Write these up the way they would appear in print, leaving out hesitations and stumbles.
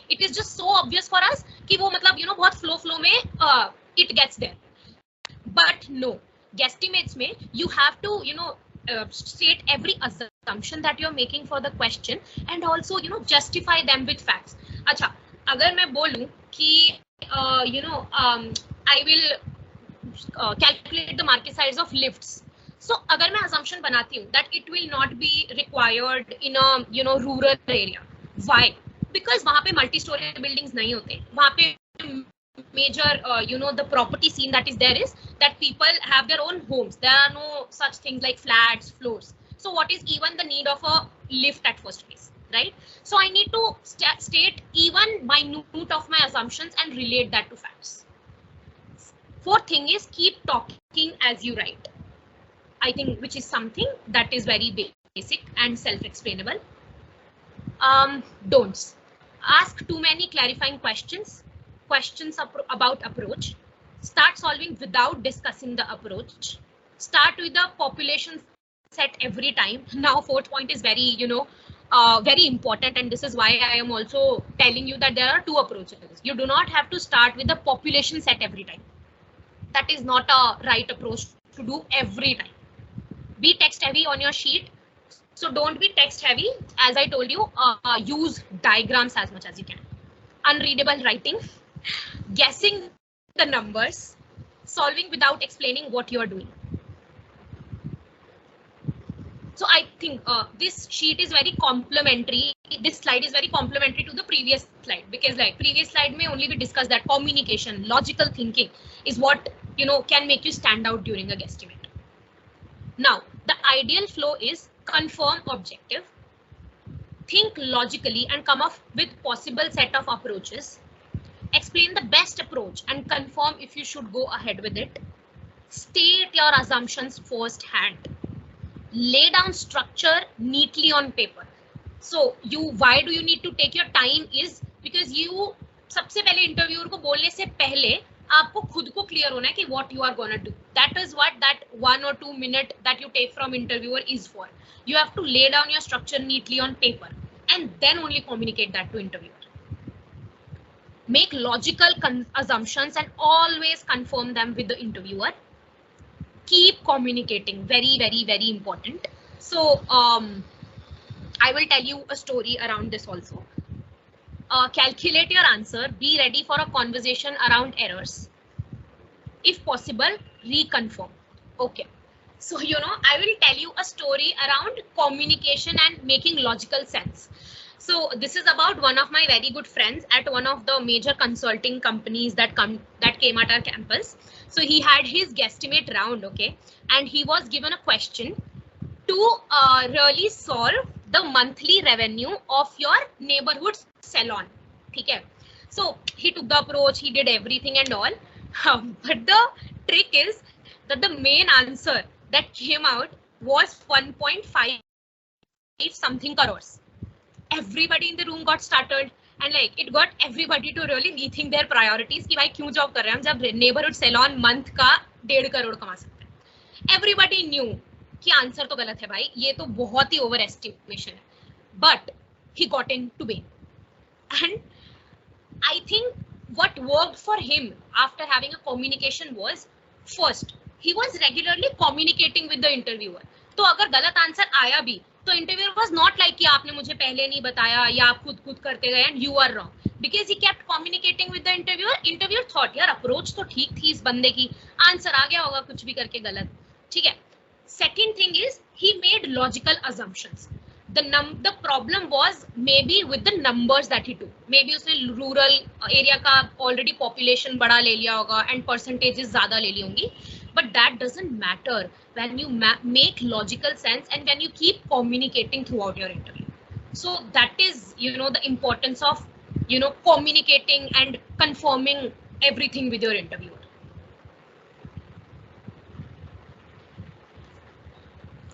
It is just so obvious for us कि वो मतलब बहुत flow में it gets there. But no, guesstimates में you have to state every assumption that you're making for the question and also justify them with facts. अच्छा, अगर मैं बोलूं कि I will calculate the market size of lifts. So अगर मैं assumption बनाती हूँ that it will not be required in a rural area. Why? Because वहाँ पे multi-story buildings नहीं होते. वहाँ पे major the property scene that is there is that people have their own homes. There are no such things like flats, floors. So what is even the need of a lift at first place, right? So I need to state even minute of my assumptions and relate that to facts. Fourth thing is keep talking as you write. I think which is something that is very basic and self-explainable. Don'ts. Ask too many clarifying questions about approach. Start solving without discussing the approach. Start with the population set every time. Now, fourth point is very, very important, and this is why I am also telling you that there are two approaches. You do not have to start with the population set every time. That is not a right approach to do every time. Be text heavy on your sheet. So don't be text heavy. As I told you, use diagrams as much as you can. Unreadable writing, guessing the numbers, solving without explaining what you are doing. So I think this sheet is very complementary. This slide is very complementary to the previous slide, because like previous slide may only we discussed that communication, logical thinking is what can make you stand out during a guesstimate. Now the ideal flow is confirm objective, think logically and come up with possible set of approaches, explain the best approach and confirm if you should go ahead with it, state your assumptions firsthand, lay down structure neatly on paper. So why do you need to take your time is because you सबसे पहले interviewer को बोलने से पहले आपको खुद को clear होना है कि what you are gonna do. That is what that 1 or 2 minute that you take from interviewer is for. You have to lay down your structure neatly on paper and then only communicate that to interviewer. Make logical assumptions and always confirm them with the interviewer. Keep communicating, very important. So I will tell you a story around this also. Calculate your answer, be ready for a conversation around errors. If possible, reconfirm. Okay, so I will tell you a story around communication and making logical sense. So this is about one of my very good friends at one of the major consulting companies that came at our campus. So he had his guesstimate round, okay, and he was given a question to really solve the monthly revenue of your neighborhood salon. Okay, so he took the approach, he did everything and all, but the trick is that the main answer that came out was 1.5 something crores. Everybody in the room got startled and like it got everybody to really rethink their priorities कि भाई क्यों job कर रहे हैं हम जब neighborhood salon month का 1.5 करोड़ कमा सकते हैं. Everybody knew कि आंसर तो गलत है भाई, ये तो बहुत ही ओवर एस्टिमेशन है, but he got into Bain. And I think what worked for him after having a communication was, first, he was regularly communicating with the interviewer. तो अगर गलत आंसर आया भी तो interviewer was not like कि आपने मुझे पहले नहीं बताया या आप खुद करते गए and you are wrong, because he kept communicating with the interviewer. Interviewer thought यार approach तो ठीक थी इस बंदे की, आंसर आ गया होगा कुछ भी करके गलत, ठीक है. Second thing is he made logical assumptions. The problem was maybe with the numbers that he took. Maybe उसने rural area का already population बड़ा ले लिया होगा and percentages ज़्यादा ले ली होंगी. But that doesn't matter when you make logical sense and when you keep communicating throughout your interview. So that is, the importance of, communicating and confirming everything with your interviewer.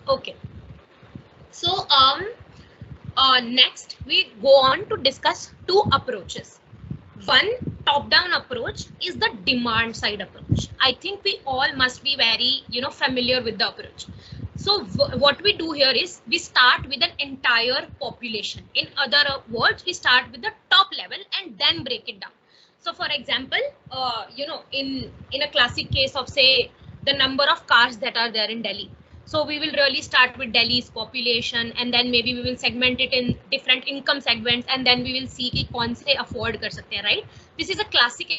Okay. So next we go on to discuss two approaches. One top-down approach is the demand side approach. I think we all must be very, familiar with the approach. So what we do here is we start with an entire population. In other words, we start with the top level and then break it down. So for example, in a classic case of say the number of cars that are there in Delhi. So we will really start with Delhi's population, and then maybe we will segment it in different income segments, and then we will see कि कौन से afford कर सकते हैं, right? This is a classic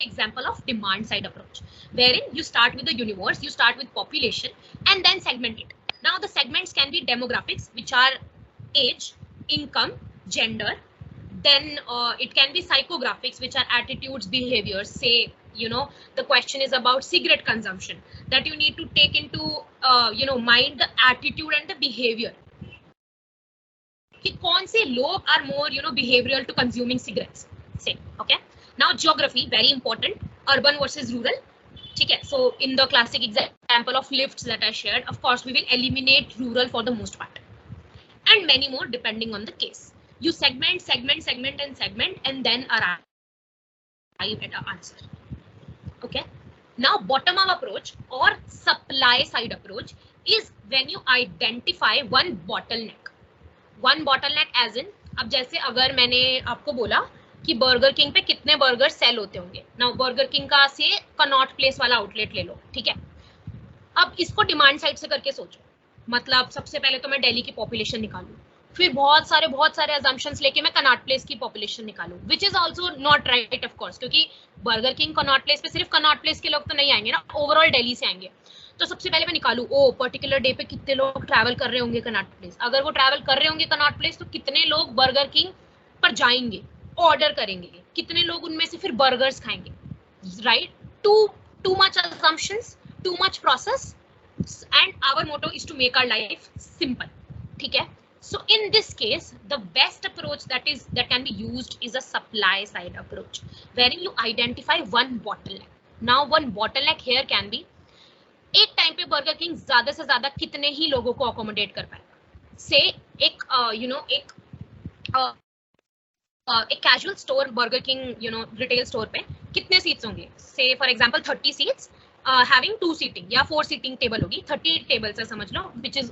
example of demand side approach, wherein you start with the universe, you start with population, and then segment it. Now the segments can be demographics, which are age, income, gender. Then it can be psychographics, which are attitudes, behaviors. Say, the question is about cigarette consumption, that you need to take into mind the attitude and the behavior. कि कौन से लोग are more behavioral to consuming cigarettes. Say, okay. Now geography, very important. Urban versus rural. Okay. So in the classic example of lifts that I shared, of course we will eliminate rural for the most part, and many more depending on the case. You segment, and then arrive at an answer. Okay. Now bottom-up approach or supply-side approach is when you identify one bottleneck. One bottleneck as in, अब जैसे अगर मैंने आपको बोला कि burger king पे कितने burger cell होते होंगे. नाउ बर्गर किंग का से कनॉट प्लेस वाला आउटलेट ले लो, ठीक है. अब इसको डिमांड साइड से करके सोचो. मतलब सबसे पहले तो मैं दिल्ली की पॉपुलेशन निकालूं, फिर बहुत सारे अजम्पशंस लेके मैं कनॉट प्लेस की पॉपुलेशन निकालूं, which is also not right of course, क्योंकि बर्गर किंग कनॉट प्लेस पे सिर्फ कनॉट प्लेस के लोग तो नहीं आएंगे ना, ओवरऑल दिल्ली से आएंगे. तो सबसे पहले मैं निकालूं पर्टिकुलर डे पे कितने लोग ट्रैवल कर रहे होंगे कनॉट प्लेस. अगर वो ट्रैवल कर रहे होंगे कनॉट प्लेस तो कितने लोग बर्गर किंग पर जाएंगे, ऑर्डर करेंगे, कितने लोग उनमें से फिर बर्गर्स खाएंगे, right? Too much assumptions, too much process, and our motto is to make our life simple. ठीक है. So in this case, the best approach that can be used is a supply side approach, wherein you identify one bottleneck. Now one bottleneck here can be, एक time पे burger king ज्यादा से ज्यादा कितने ही लोगों को अकोमोडेट कर पाएगा. से एक एक casual store Burger King retail store पे कितने सीट्स होंगे. Say for example 30 seats having 2 seating या 4 सीटिंग टेबल होगी. 30 टेबल से समझ लो, which is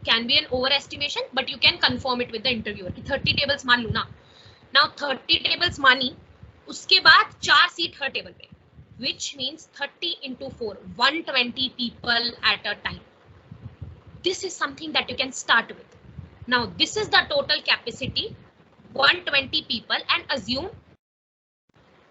can be an over estimation, but you can confirm it with the interviewer कि 30 tables मान लू ना. नाउ 30 टेबल्स मानी, उसके बाद 4 सीट हर टेबल पे, which means 30 into 4, 120 people at a time. This is something that you can start with. Now this is the total capacity, 120 people, and assume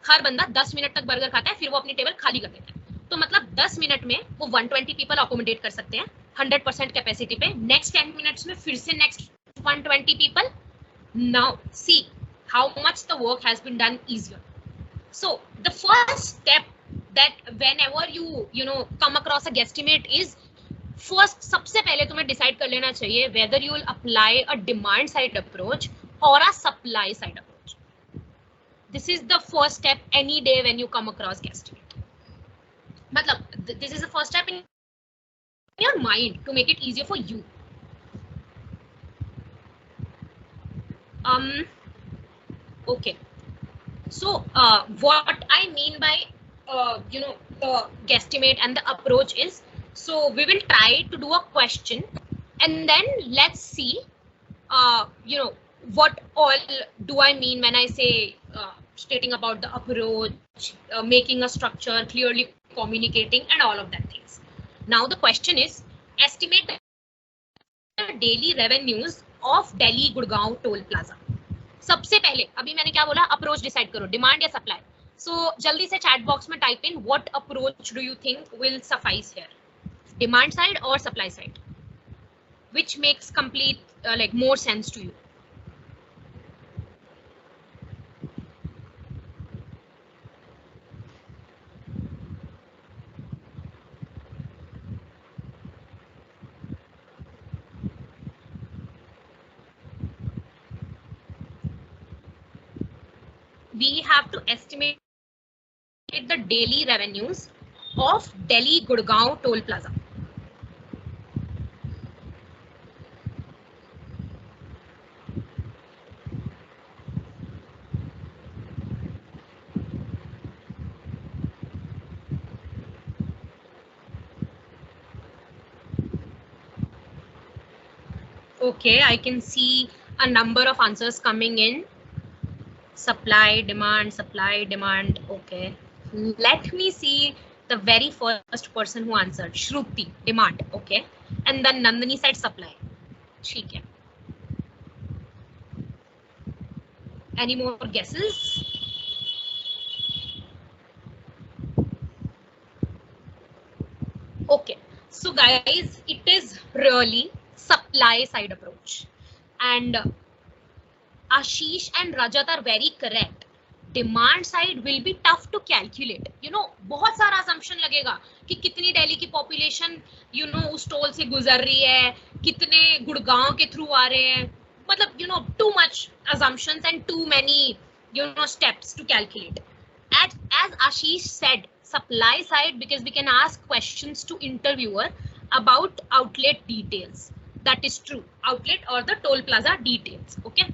हर बंदा 10 minute तक बर्गर खाता है, फिर वो अपनी टेबल खाली कर देता है. तो मतलब 10 मिनट में वो 120 people अकोमोडेट कर सकते हैं 100% कैपेसिटी पे. नेक्स्ट 10 मिनट्स में फिर से next 120 people. Now see how much the work has been done easier. So the first step that whenever you come across a guesstimate is, first सबसे पहले तुम्हें decide कर लेना चाहिए whether you will apply a demand side approach or a supply side approach. This is the first step any day when you come across guesstimate. मतलब this is the first step in your mind to make it easier for you. Okay. So what I mean by the guesstimate and the approach is, so we will try to do a question and then let's see what all do I mean when I say stating about the approach, making a structure, clearly communicating, and all of that things. Now the question is, estimate the daily revenues of Delhi Gurgaon toll plaza. सबसे पहले अभी मैंने क्या बोला, approach decide करो, demand या supply. So जल्दी से चैट बॉक्स में type in what approach do you think will suffice here, demand side और supply side, which makes complete like more sense to you. We have to estimate the daily revenues of Delhi Gurgaon toll plaza. Okay, I can see a number of answers coming in. Supply, demand. Okay. Let me see the very first person who answered. Shruti, demand. Okay. And then Nandini said supply. ठीक है. Any more guesses? Okay. So guys, it is really supply side approach. And Ashish and Rajat are very correct. Demand side will be tough to calculate. You know, बहुत सारा assumption लगेगा कि कितनी दिल्ली की population, you know, उस toll से गुजर रही है, कितने गुड़गांव के थ्रू आ रहे हैं. मतलब, you know, too much assumptions and too many, you know, steps to calculate. As Ashish said, supply side, because we can ask questions to interviewer about outlet details. That is true. Outlet or the toll plaza details. Okay.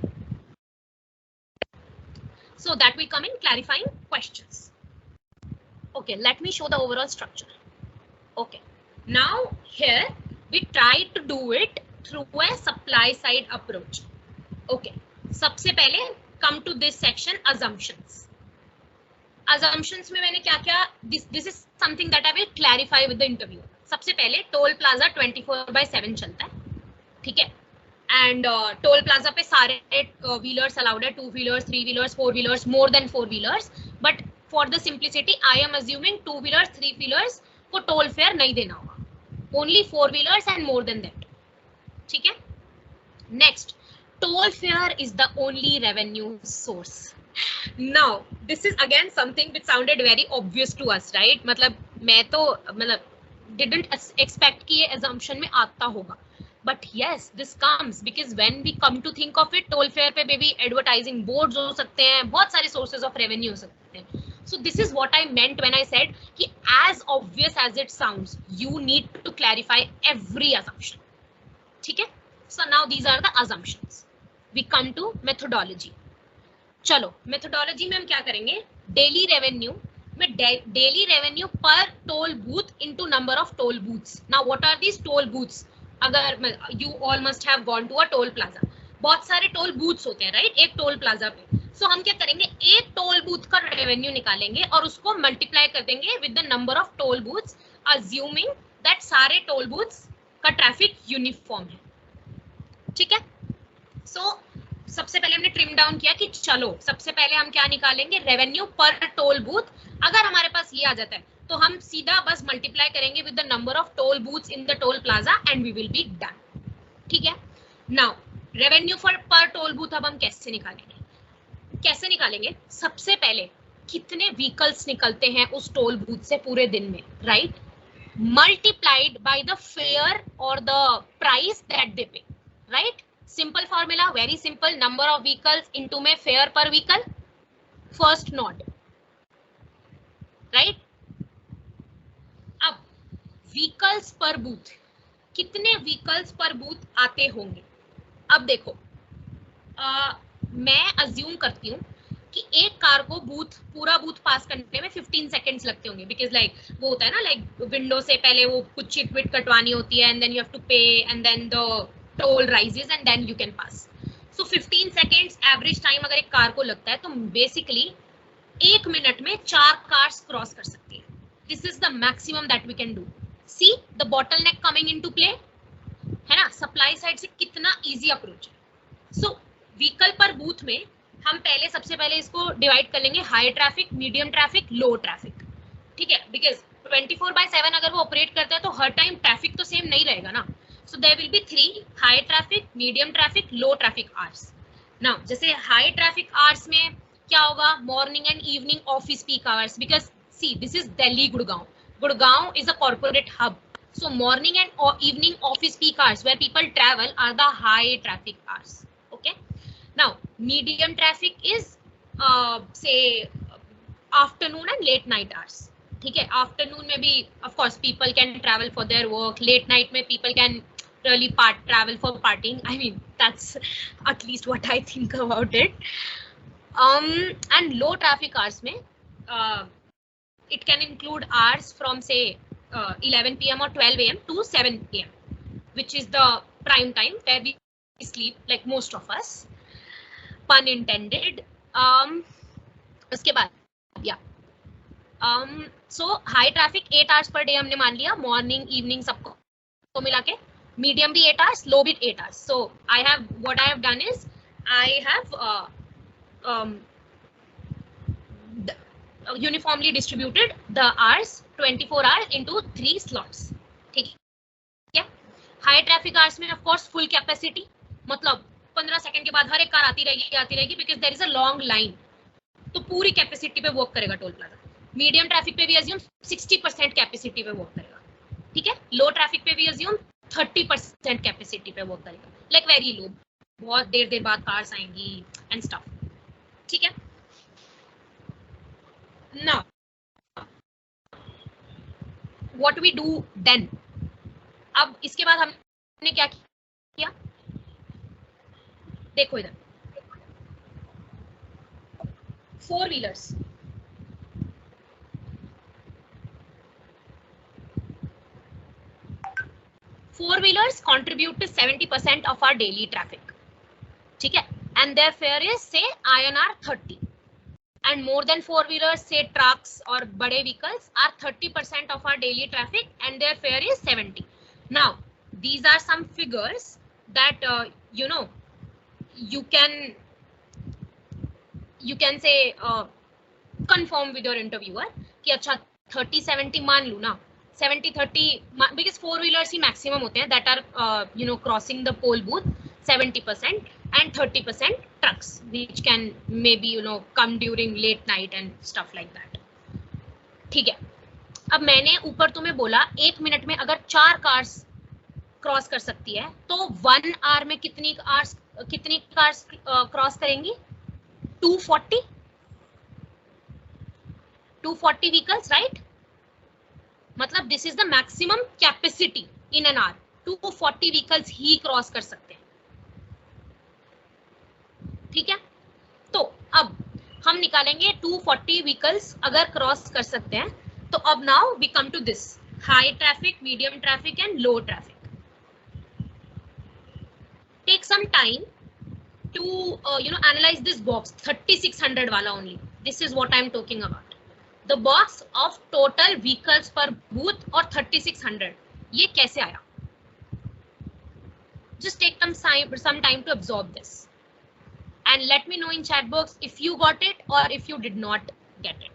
So that will come in clarifying questions. Okay, let me show the overall structure. Okay, now here we try to do it through a supply side approach. Okay, सबसे पहले come to this section, assumptions. Assumptions में मैंने क्या क्या, this is something that I will clarify with the interviewer. सबसे पहले toll plaza 24/7 चलता है, ठीक है. एंड टोल प्लाजा पे सारे व्हीलर्स अलाउड है, 2 wheelers, 3 wheelers, 4 wheelers, more than 4 wheelers. But for the simplicity I am assuming 2 wheelers, 3 wheelers को टोल फेयर नहीं देना होगा. Only 4 wheelers and more than that. ठीक है. Next, toll fare is the only revenue source. Now this is again something which sounded very obvious to us, right. मतलब मैं तो didn't expect कि ये assumption में आता होगा. But yes, this comes because when we come to think of it, toll fare पे maybe advertising boards हो सकते हैं, बहुत सारे sources of revenue हो सकते हैं. So this is what I meant when I said कि as obvious as it sounds, you need to clarify every assumption. ठीक है. So now these are the assumptions. We come to methodology. चलो methodology में हम क्या करेंगे? Daily revenue में daily revenue per toll booth into number of toll booths. Now what are these toll booths? अगर you all must have gone to a toll plaza, बहुत सारे toll booths होते हैं, राइट, एक टोल प्लाजा पे. सो हम क्या करेंगे, एक टोल बूथ का रेवेन्यू निकालेंगे और उसको मल्टीप्लाई कर देंगे with the number of toll booths, assuming that सारे टोल बूथ्स का ट्रैफिक यूनिफॉर्म है. ठीक है. सो सबसे पहले हमने ट्रिम डाउन किया कि चलो सबसे पहले हम क्या निकालेंगे, रेवेन्यू पर टोल बूथ. अगर हमारे पास ये आ जाता है तो हम सीधा बस मल्टीप्लाई करेंगे with the number of toll booths in the toll plaza and we will be done. ठीक है. Now revenue for per toll booth अब हम कैसे निकालेंगे, सबसे पहले कितने व्हीकल्स निकलते हैं उस टोल बूथ से पूरे दिन में, right, multiplied by the fair और द प्राइस दैट दे पे, right. Simple formula, very simple, number of vehicles into में फेयर पर व्हीकल, फर्स्ट नोट, राइट. अब व्हीकल्स पर बूथ, कितने व्हीकल्स पर बूथ आते होंगे. अब देखो, मैं अज्यूम करती हूँ कि एक कार को पूरा बूथ पास करने में 15 सेकेंड्स लगते होंगे, बिकॉज लाइक वो होता है ना, लाइक विंडो से पहले वो कुछ चिट विट कटवानी होती है and then you have to pay and then the toll rises and then you can pass. So 15 seconds average time अगर एक कार को लगता है तो बेसिकली 1 मिनट में 4 कार्स क्रॉस कर सकती है. This is the maximum that we can do. See the bottleneck coming into play, है ना, सप्लाई साइड से कितना इजी अप्रोच है. सो व्हीकल पर बूथ में हम सबसे पहले इसको डिवाइड कर लेंगे, high traffic, medium traffic, low traffic. ठीक है, बिकॉज 24/7 अगर वो ऑपरेट करता है तो हर टाइम ट्रैफिक तो सेम नहीं रहेगा ना. So there will be 3 high traffic, medium traffic, low traffic hours. Now जैसे हाई ट्रैफिक आवर्स में क्या होगा, morning and evening office peak hours, because see this is Delhi Gurgaon is a corporate hub. So morning and evening office peak hours where people travel are the high traffic hours. Okay. Now medium traffic is say afternoon and late night hours. ठीक है, afternoon में भी of course people can travel for their work. Late night में people can really travel for partying. I mean that's at least what I think about it. And low traffic hours में it can include hours from say 11 p.m. or 12 a.m. to 7 a.m. which is the prime time where we sleep, like most of us, pun intended. उसके बाद या so high traffic 8 hours per day हमने मान लिया, morning evening सबको मिला के, medium भी 8 आवर्स, लो भी 8 hours. So I have what I have done is I have uniformly distributed the hours 24 hours into 3 slots. ठीक है. हाई ट्रैफिक आवर्स में ऑफ कोर्स फुल कैपेसिटी, मतलब 15 सेकंड के बाद हर एक कार आती रहेगी because there is a long line, तो पूरी कैपेसिटी पे वर्क करेगा टोल प्लाजा. मीडियम ट्रैफिक पे भी अज्यूम 60% कैपेसिटी पे वर्क करेगा. ठीक है. लो ट्रैफिक पे भी अज्यूम 30% कैपेसिटी पे वर्क करेगा, लाइक वेरी लो, बहुत देर बाद कार्स आएंगी एंड स्टफ. ठीक है. Now what we do then, अब इसके बाद हमने क्या किया, देखो इधर 4 wheelers. Four wheelers contribute to 70% of our daily traffic. ठीक है. And their fare is say INR 30. And more than 4 wheelers, say trucks or bade vehicles, are 30% of our daily traffic and their fare is 70. Now these are some figures that you can say confirm with your interviewer कि अच्छा 30-70 मान लू ना, 70-30 because 4 wheelers he maximum होते हैं that are crossing the poll booth, 70% and 30% trucks which can maybe come during late night and stuff like that. ठीक है. अब मैंने ऊपर तुम्हें बोला 1 मिनट में अगर 4 कार्स क्रॉस कर सकती है तो 1 आवर में कितनी कार्स क्रॉस करेंगी, 240 vehicles, right? मतलब this is the maximum capacity in an hour, 240 vehicles he cross कर सकते हैं. ठीक है. तो अब हम निकालेंगे 240 व्हीकल्स अगर क्रॉस कर सकते हैं, तो अब now we come to this high traffic, medium traffic and low traffic. Take some time to analyze this box 3600 वाला only. This is what I am talking about. The box of total vehicles per booth और 3600 ये कैसे आया? Just take some time to absorb this and let me know in chat box if you got it or if you did not get it.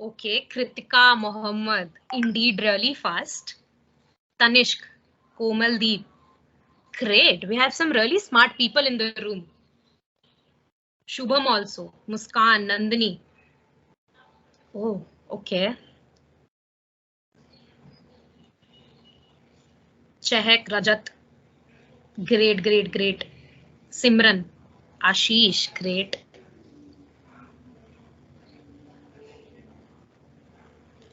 Okay, Kritika Mohammed, indeed really fast. Tanishk, Komaldeep, great. We have some really smart people in the room. Shubham also, Muskan, Nandini. Oh, okay. Chehek, Rajat, great. Simran, Ashish, great.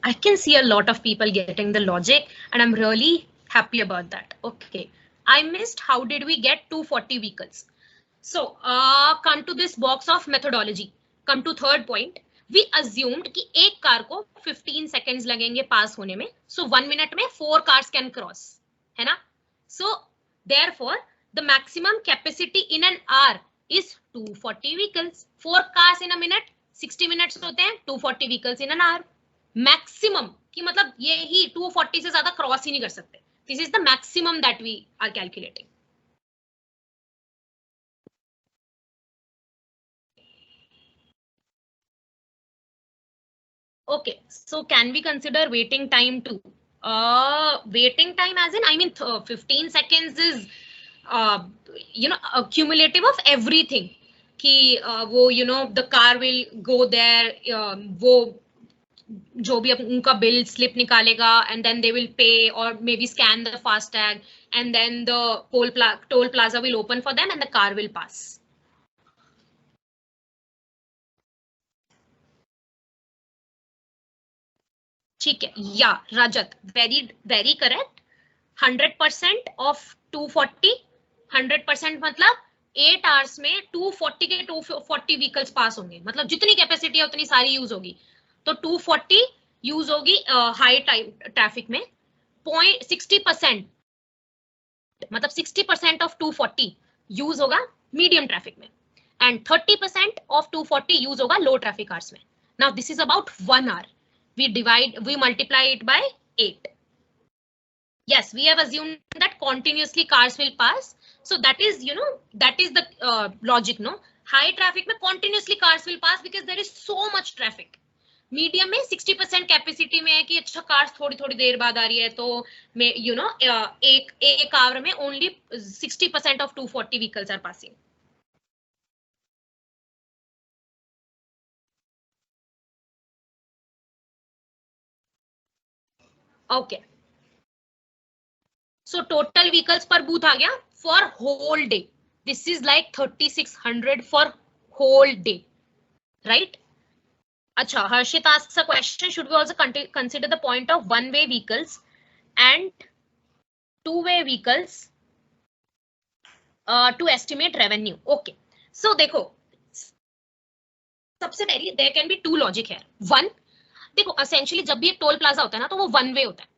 I can see a lot of people getting the logic and I'm really happy about that. Okay, I missed how did we get 240 vehicles. So come to this box of methodology. Come to third point. We assumed कि एक car को 15 seconds लगेंगे पास होने में. So 1 minute में 4 cars can cross, है ना? So therefore the maximum capacity in an hour is 240 vehicles. 4 cars in a minute, 60 minutes होते हैं, 240 vehicles in an hour. Maximum कि मतलब ये ही 240 से ज्यादा क्रॉस ही नहीं कर सकते. This is the maximum that we are calculating. Okay, so can we consider waiting time too? Waiting time as in, I mean 15 seconds is cumulative of everything. कि वो the car will go there, वो जो भी उनका bill slip निकालेगा and then they will pay or maybe scan the fast tag and then the toll plaza will open for them and the car will pass. ठीक है. Yeah, Rajat, very correct. 100% of 240 100% मतलब 8 hours में 240 के 240 vehicles पास होंगे, मतलब जितनी capacity है उतनी सारी यूज होगी, तो 240 यूज होगी हाई ट्रैफिक में, 60% मतलब 60% ऑफ 240 यूज होगा मीडियम ट्रैफिक में, एंड 30% ऑफ 240 यूज होगा लो ट्रैफिक आवर्स में. Now this is about 1 hour. We multiply it by 8. Yes, we have assumed that continuously cars will pass. So that is, that is the logic, no? High traffic में continuously cars will pass because there is so much traffic. Medium में 60% capacity में है कि अच्छा cars थोड़ी थोड़ी देर बाद आ रही है, तो मैं एक आवर में only 60% of 240 vehicles are passing. Okay, so total vehicles per booth आ गया for whole day. This is like 3600 for whole day, right? अच्छा, Harshit asks a question, should we also consider the point of one-way vehicles and two-way vehicles to estimate revenue? Okay, so देखो, सबसे पहले there can be two logic here. One, देखो essentially जब भी एक toll plaza होता है ना, तो वो वन वे होता है,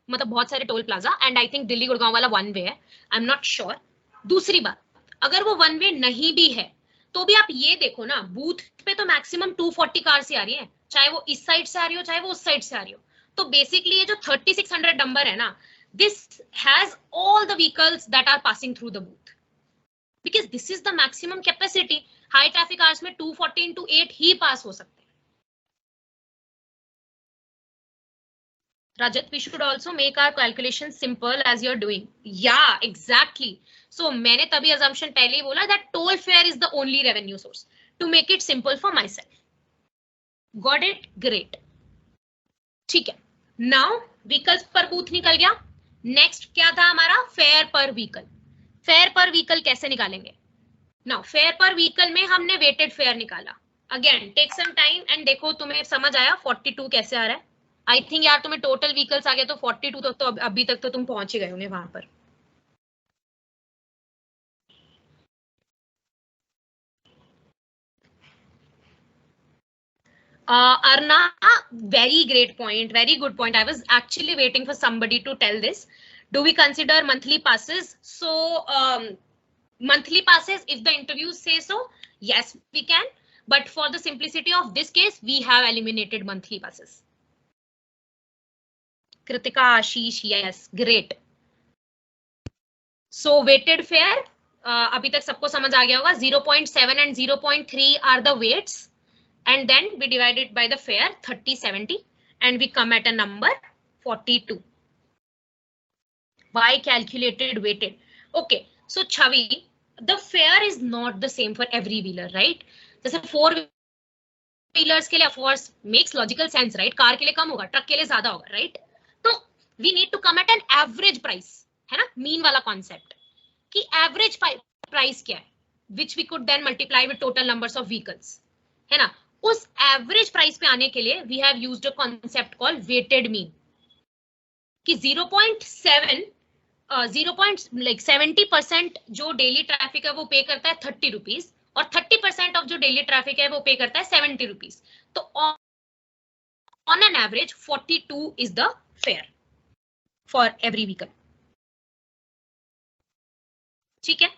मतलब बहुत सारे toll plaza, and I think Delhi Gurgaon वाला वन वे है, आई एम नॉट श्योर. दूसरी बात, अगर वो वन वे नहीं भी है तो भी आप ये देखो ना, बूथ पे तो मैक्सिमम 240 कार्स ही आ रही है, चाहे वो इस साइड से आ रही हो चाहे वो उस साइड से आ रही हो. तो बेसिकली ये जो 3600 नंबर है ना, this has all the vehicles that are passing through the booth, because this is the maximum capacity. High traffic hours में 240 into 8 ही पास हो सकते हैं. Rajat, we should also make our calculation simple as you're doing. Yeah, exactly. So मैंने तभी assumption पहले ही बोला that toll fare is the only revenue source to make it simple for myself. Got it? Great. ठीक है. Now vehicles पर booth निकल गया. Next क्या था हमारा? Fare per vehicle. Fare per vehicle कैसे निकालेंगे? Now fare per vehicle में हमने weighted fare निकाला. Again take some time and देखो तुम्हें समझ आया 42 कैसे आ रहा है. आई थिंक यार तुम्हें टोटल व्हीकल्स आ गया तो 42 तक तो अभी तक तो तुम पहुंच ही गए होंगे वहां पर. Arna, very great point, very good point. I was actually waiting for somebody to tell this. Do we consider monthly passes? So monthly passes, if the interviews say so, yes we can, but for the simplicity of this case we have eliminated monthly passes. Kritika, Ashish, yes, great. So weighted fare, अभी तक सबको समझ आ गया होगा. 0.7 and 0.3 are the weights, and then we divide it by the fare 30/70 and we come at a number 42. Why calculated weighted? Okay, so Chavi, the fare is not the same for every wheeler, right? जैसे 4 wheelers के लिए of course makes logical sense, right? Car के लिए कम होगा, truck के लिए ज्यादा होगा, right? तो we need to come at an average price, है ना? मीन वाला कॉन्सेप्ट कि एवरेज प्राइस क्या है, which we could then multiply with total numbers of vehicles, है ना? उस एवरेज प्राइस पे आने के लिए we have used a concept called weighted mean कि 70% जो डेली ट्रैफिक है वो पे करता है 30 रुपीज, और 30% ऑफ जो डेली ट्रैफिक है वो पे करता है 70 रुपीज. तो on an average 42 is the fair for every vehicle. ठीक है.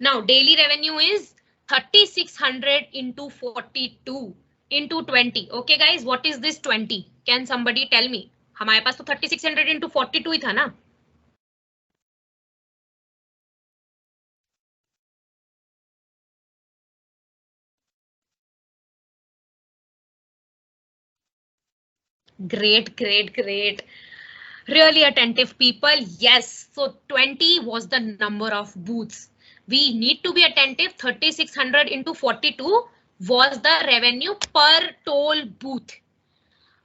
Now daily revenue is 3600 into 42 into 20. Okay guys, what is this 20? Can somebody tell me? हमारे पास तो 3600 into 42 ही था ना. Great, great, great. Really attentive people. Yes, so 20 was the number of booths. We need to be attentive. 3600 into 42 was the revenue per toll booth.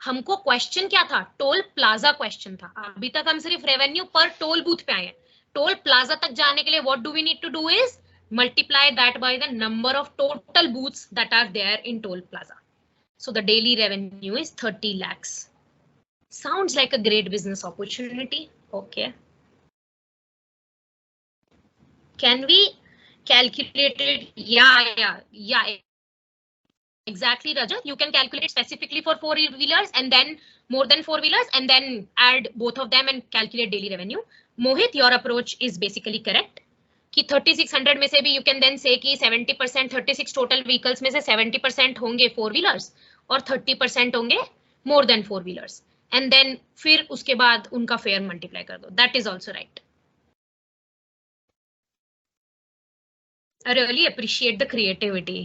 हमको question क्या था? Toll plaza question था. अभी तक हम सिर्फ रेवेन्यू पर टोल बूथ पे आए हैं. टोल प्लाजा तक जाने के लिए what do we need to do is multiply that by the number of total booths that are there in toll plaza. So the daily revenue is 30 lakhs. Sounds like a great business opportunity. Okay. Can we calculate it? Yeah. Exactly, Rajat. You can calculate specifically for four-wheelers and then more than four-wheelers and then add both of them and calculate daily revenue. Mohit, your approach is basically correct. कि 3600 में से भी you can then say कि 70% 36 total vehicles में से 70% होंगे four wheelers और 30% होंगे more than four wheelers and then फिर उसके बाद उनका fare multiply कर दो. That is also right. I really appreciate the creativity.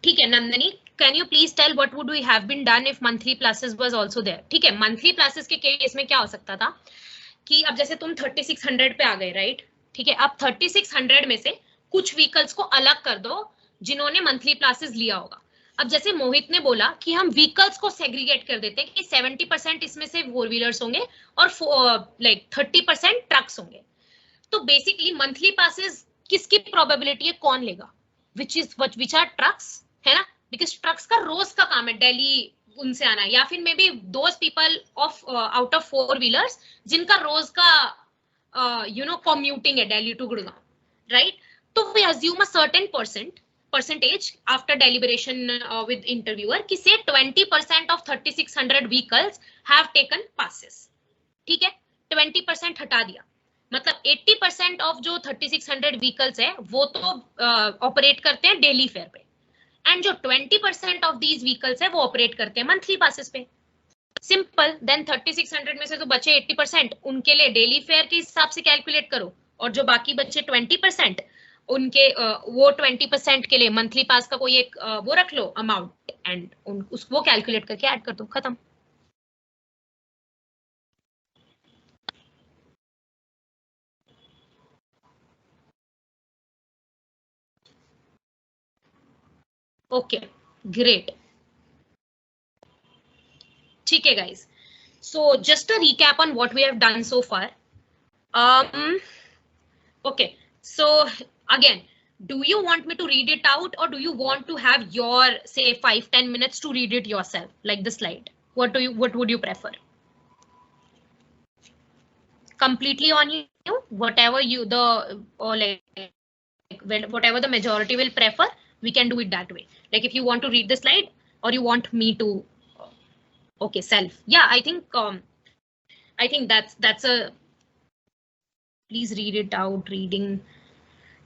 ठीक है Nandini, can you please tell what would we have been done if monthly classes was also there. ठीक है, मंथली क्लासेस के केस में क्या हो सकता था कि अब जैसे तुम 3600 पे आ गए, राइट? ठीक है, अब 3600 में से कुछ व्हीकल्स को अलग कर दो जिन्होंने मंथली क्लासेस लिया होगा. अब जैसे मोहित ने बोला कि हम व्हीकल्स को सेग्रीगेट कर देते हैं कि 70% इसमें से फोर व्हीलर्स होंगे और लाइक 30% ट्रक्स होंगे. तो बेसिकली मंथली पासेस किसकी प्रोबेबिलिटी है, कौन लेगा? विच आर ट्रक्स, है ना? बिकॉज ट्रक्स का रोज का काम है दिल्ली उनसे आना, या फिर maybe those people of out of four wheelers जिनका रोज का कम्यूटिंग है दिल्ली टू गुड़गांव, राइट? तो we assume a certain percentage after deliberation with interviewer कि say 20% of 3600 vehicles have taken passes. ठीक है, 20% हटा दिया, मतलब 80% ऑफ जो 3600 व्हीकल्स है वो तो ऑपरेट करते हैं डेली फेयर पे एंड जो 20% ऑफ दीज व्हीकल्स है वो ऑपरेट करते हैं मंथली पासेस पे. सिंपल. देन 3600 में से तो बचे 80%, उनके लिए डेली फेयर के हिसाब से कैलकुलेट करो और जो बाकी बचे 20% उनके वो 20% के लिए मंथली पास का कोई एक वो रख लो अमाउंट एंड वो कैलकुलेट करके ऐड कर दो, खत्म. Okay, great. ठीक है guys, so just a recap on what we have done so far. um okay, so again, do you want me to read it out or do you want to have your say 5-10 minutes to read it yourself like the slide? What would you prefer? Completely on you, whatever you the or like whatever the majority will prefer, we can do it that way. Like if you want to read the slide or you want me to okay self, yeah, I think that's a please read it out reading.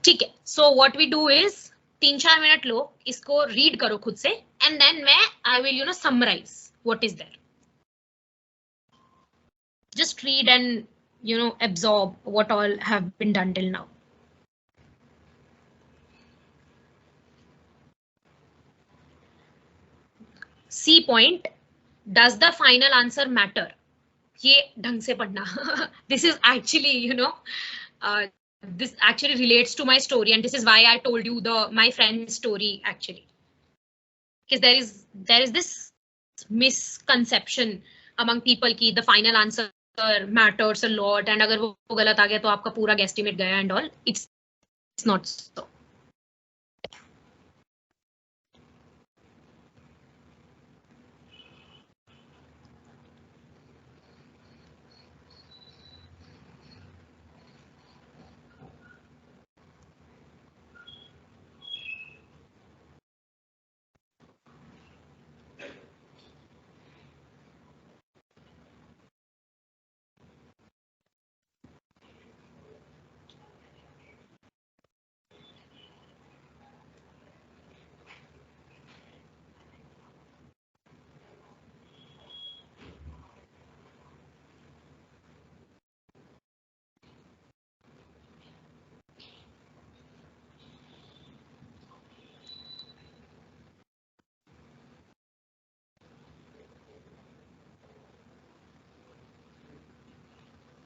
ठीक है, so what we do is 3-4 minute low, इसको read करो खुद से and then मैं I will summarize what is there. Just read and absorb what all have been done till now. C point, does the final answer matter? ये ढंग से पढ़ना. This is actually this actually relates to my story and this is why I told you my friend's story actually, because there is this misconception among people कि the final answer matters a lot and अगर वो गलत आ गया तो आपका पूरा guesstimate गया and all. It's not so.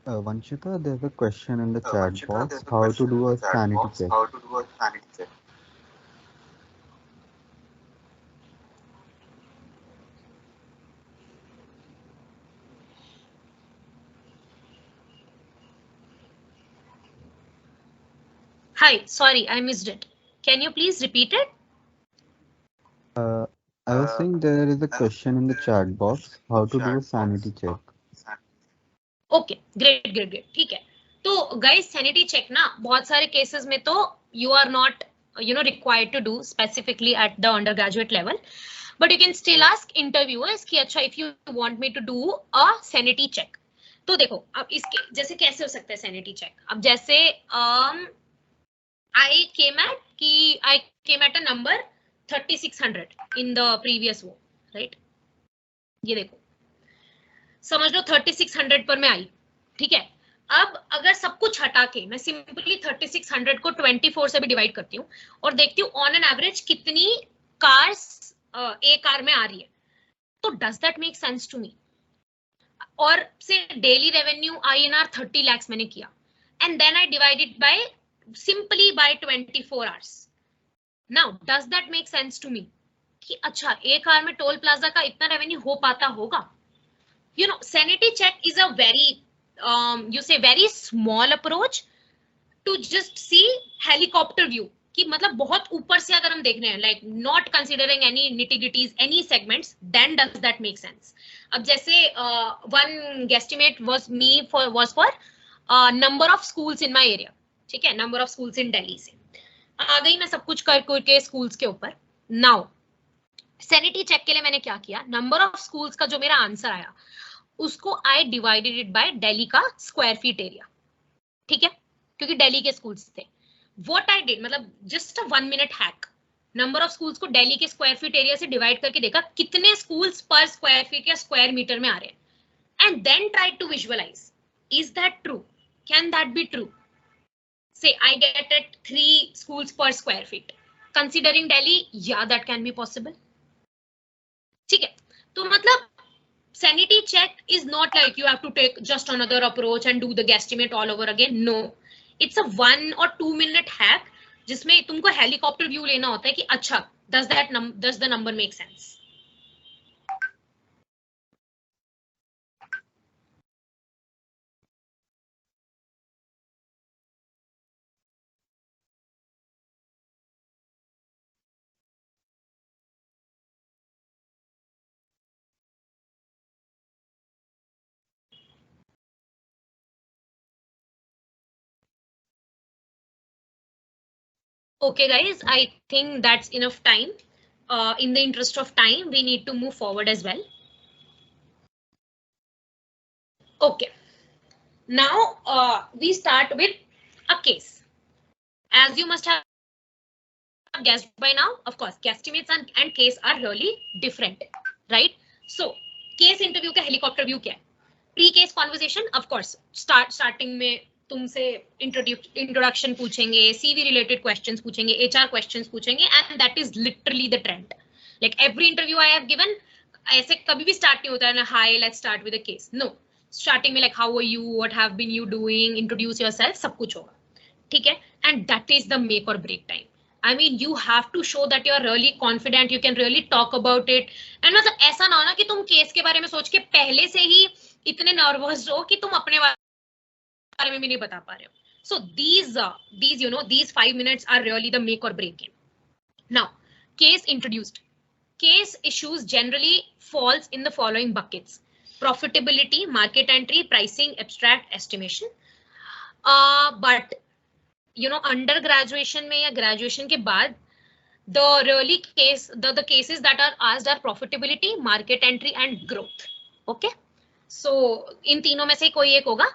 Vanshita, there's a question in the chat box, how to do a sanity check. Hi, sorry, I missed it. Can you please repeat it? Uh, I was saying there is a question in the chat box, how to do a sanity check. Okay great great great ठीक है. तो guys sanity check ना बहुत सारे cases में तो you are not required to do specifically at the undergraduate level, but you can still ask interviewers कि अच्छा if you want me to do a sanity check. तो देखो अब इसके जैसे कैसे हो सकता है सैनिटी चेक. अब जैसे I came at a number 3600 in the previous वो, राइट. ये देखो समझ लो 3600 पर मैं आई, ठीक है. अब अगर सब कुछ हटा के मैं सिंपली 3600 को 24 से भी डिवाइड करती हूँ और देखती हूँ ऑन एन एवरेज कितनी कार्स एक कार में आ रही है, तो does that make sense to me. और say daily revenue INR 30 lakhs मैंने किया and then I divided by simply by 24 hours. Now does that make sense to me कि अच्छा एक कार में टोल प्लाजा का इतना रेवेन्यू हो पाता होगा. Sanity check is a very small approach to just see helicopter view कि मतलब बहुत ऊपर से अगर हम देख रहे हैं, like not considering any nitty-gritties, any segments, then does that make sense. अब जैसे one guesstimate was for number of schools in my area, ठीक है, number of schools in Delhi से आ गई मैं सब कुछ कर के schools के ऊपर. Now सैनिटी चेक के लिए मैंने क्या किया, नंबर ऑफ स्कूल्स का जो मेरा आंसर आया उसको I divided it by Delhi का स्क्वायर फीट एरिया, ठीक है, क्योंकि दिल्ली के स्कूल्स थे. व्हाट आई डिड मतलब just a 1 minute hack, number of schools को दिल्ली के स्क्वायर फीट एरिया से डिवाइड करके देखा कितने स्कूल्स पर स्क्वायर फीट या स्क्वायर मीटर में आ रहे हैं, and then try to visualise is that true, can that be true. So I get at 3 schools per square feet considering Delhi, yeah that can be possible. ठीक है, तो मतलब sanity check is not like you have to take just another approach and do the guesstimate all over again. No, it's a 1 or 2 minute hack जिसमें तुमको helicopter view लेना होता है कि अच्छा does the number make sense. Okay guys, I think that's enough time. In the interest of time, we need to move forward as well. Okay, now we start with a case. As you must have guessed by now, of course, guesstimates and case are really different, right? So, case interview का helicopter view क्या है? Pre-case conversation, of course, starting में तुमसे introduction पूछेंगे, CV related questions पूछेंगे, HR questions पूछेंगे, and that is literally the trend. Like every interview I have given, ऐसे कभी भी start नहीं होता है ना, hi, let's start with a case. No, starting में like how are you, what have been you doing, introduce yourself, सब कुछ होगा, ठीक है, and that is the make or break time. I mean, you have to show that you are really confident, you can really talk about it, and मतलब ऐसा ना हो ना कि तुम केस के बारे में सोच के पहले से ही इतने नर्वस हो कि तुम अपने बारे में भी नहीं बता पा रहे हो. So these 5 minutes are really the make or break game. Now, case introduced. Case issues generally falls in the following buckets: profitability, market entry, pricing, abstract, estimation. But under graduation में या graduation के बाद the cases that are asked are profitability, market entry and growth. Okay, so इन तीनों में से कोई एक होगा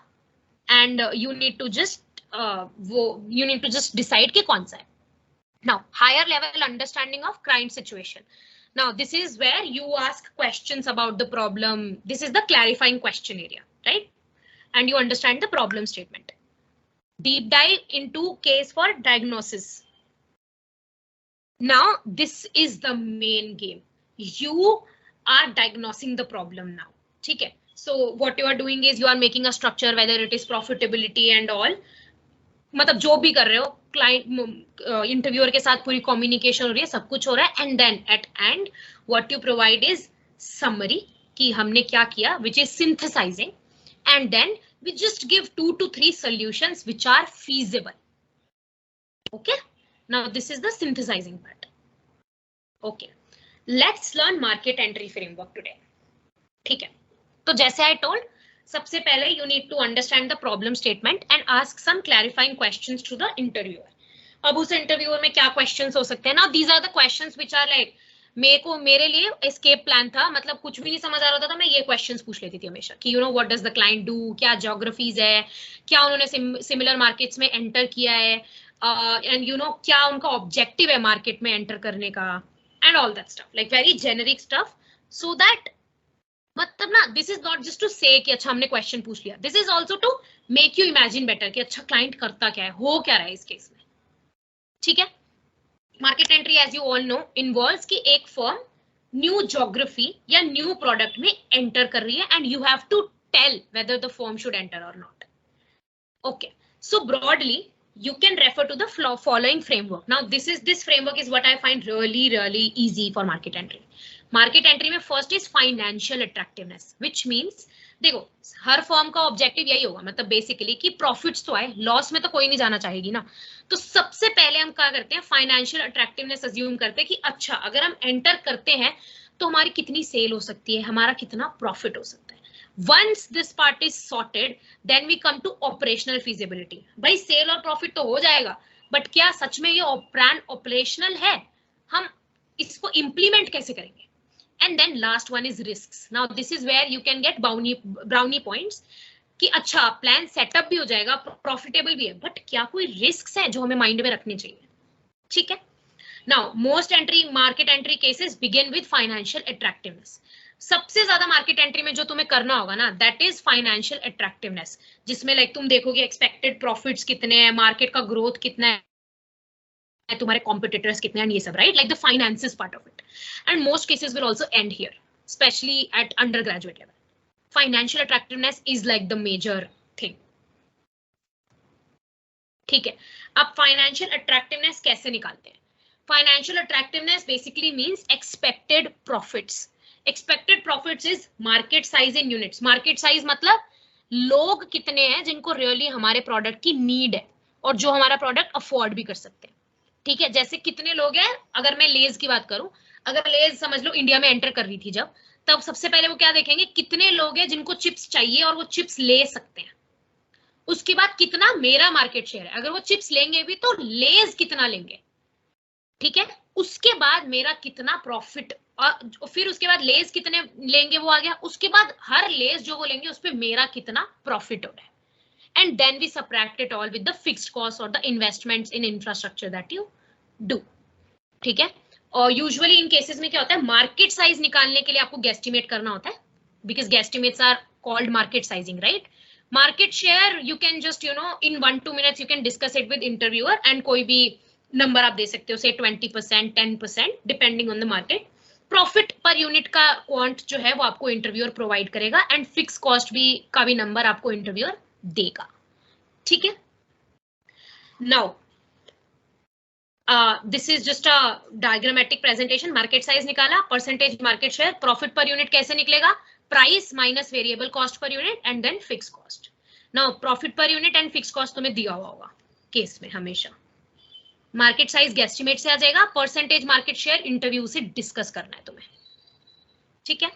and you need to just decide कि कौन सा है. Now, higher level understanding of client situation. Now, this is where you ask questions about the problem. This is the clarifying question area, right? And you understand the problem statement. Deep dive into case for diagnosis. Now, this is the main game. You are diagnosing the problem now. ठीक है? So what you are doing is you are making a structure, whether it is profitability and all. मतलब जो भी कर रहे हो, client interviewer के साथ पूरी communication हो रही है, सब कुछ हो रहा है, and then at end what you provide is summary कि हमने क्या किया, which is synthesizing, and then we just give 2 to 3 solutions which are feasible. Okay, now this is the synthesizing part. Okay, let's learn market entry framework today. ठीक है, तो जैसे I told, सबसे पहले you need to understand the problem statement and ask some clarifying questions to the interviewer. अब उस interviewer में क्या क्वेश्चंस हो सकते हैं ना, these are the questions which are like, मेरे लिए एस्केप प्लान था, मतलब कुछ भी नहीं समझ आ रहा था, मैं ये क्वेश्चंस पूछ लेती थी हमेशा कि you know what does the client do, क्या ज्योग्राफीज है, क्या उन्होंने सिमिलर मार्केट्स में एंटर किया है, एंड यू नो क्या उनका ऑब्जेक्टिव है मार्केट में एंटर करने का, and all that stuff, like very generic stuff, so that मतलब ना, this is not just to say कि अच्छा हमने क्वेश्चन पूछ लिया, this is also to make you imagine better कि अच्छा क्लाइंट करता क्या है, हो क्या रहा है इस केस में। ठीक है, market entry as you all know involves कि एक फर्म न्यू ज्योग्राफी या न्यू प्रोडक्ट में एंटर कर रही है and you have to tell whether the firm should enter और not. Okay, so broadly you can refer to the following framework. Now this framework is what I find really easy for market entry. Market entry में first is financial attractiveness, which means देखो हर firm का objective यही होगा, मतलब basically कि profits तो आए, loss में तो कोई नहीं जाना चाहेगी ना। तो सबसे पहले हम क्या करते हैं, फाइनेंशियल अट्रैक्टिवनेस अज्यूम करते हैं कि अच्छा अगर हम एंटर करते हैं तो हमारी कितनी सेल हो सकती है, हमारा कितना प्रॉफिट हो सकता है। Once this part is sorted, then we come to operational feasibility. भाई सेल और प्रॉफिट तो हो जाएगा, बट क्या सच में ये ब्रांड ऑपरेशनल है, हम इसको इंप्लीमेंट कैसे करेंगे। And then last one is risks. Now this is where you can get brownie points कि अच्छा प्लान सेटअप भी हो जाएगा, प्रॉफिटेबल भी है, बट क्या कोई रिस्क है जो हमें माइंड में रखने चाहिए। ठीक है, now most entry market entry cases begin with financial attractiveness. सबसे ज्यादा मार्केट एंट्री में जो तुम्हें करना होगा ना, दैट इज फाइनेंशियल अट्रैक्टिवनेस, जिसमें लाइक तुम देखोगे एक्सपेक्टेड प्रॉफिट्स कितने हैं, मार्केट का ग्रोथ कितना है, तुम्हारे कॉम्पिटिटर्स कितने हैं, ये सब, right, like the finances part of it. And most cases will also end here, specially at undergraduate level. Financial attractiveness is like the major thing. ठीक है, अब फाइनेंशियल अट्रैक्टिवनेस कैसे निकालते हैं। Financial attractiveness basically means expected profits. Expected profits is market size in units. Market size मतलब लोग कितने हैं जिनको रियली हमारे प्रोडक्ट की नीड है और जो हमारा प्रोडक्ट अफोर्ड भी कर सकते हैं। ठीक है, जैसे कितने लोग हैं, अगर मैं लेज की बात करूं, अगर लेज समझ लो इंडिया में एंटर कर रही थी जब, तब सबसे पहले वो क्या देखेंगे, कितने लोग हैं जिनको चिप्स चाहिए और वो चिप्स ले सकते हैं। उसके बाद कितना मेरा मार्केट शेयर है, अगर वो चिप्स लेंगे भी तो लेज कितना लेंगे। ठीक है, उसके बाद मेरा कितना प्रॉफिट, और फिर उसके बाद लेस कितने लेंगे वो आ गया, उसके बाद हर लेस जो वो लेंगे उस पे मेरा कितना प्रॉफिट हो रहा है। And then we subtract it all with the fixed cost और the investments in infrastructure that you do. ठीक है, और यूजुअली इन केसेस में क्या होता है, मार्केट साइज निकालने के लिए आपको गेस्टिमेट करना होता है, because guesstimates are called market sizing, right. Market share you can just you know in 1-2 minutes you can discuss it with interviewer and कोई भी नंबर आप दे सकते हो, से 20%, 10% depending on the market. Profit per unit का quant जो है वो आपको इंटरव्यूअर प्रोवाइड करेगा एंड फिक्स कॉस्ट भी का भी नंबर आपको इंटरव्यूअर देगा। ठीक है, now this is just a diagrammatic presentation. Market size निकाला, percentage market share, profit per unit कैसे निकलेगा, price minus variable cost per unit and then fix cost. Now profit per unit and fix cost तुम्हें दिया हुआ होगा case में हमेशा। Market size guesstimate से आ जाएगा, परसेंटेज मार्केट शेयर इंटरव्यू से डिस्कस करना है तुम्हें। ठीक है,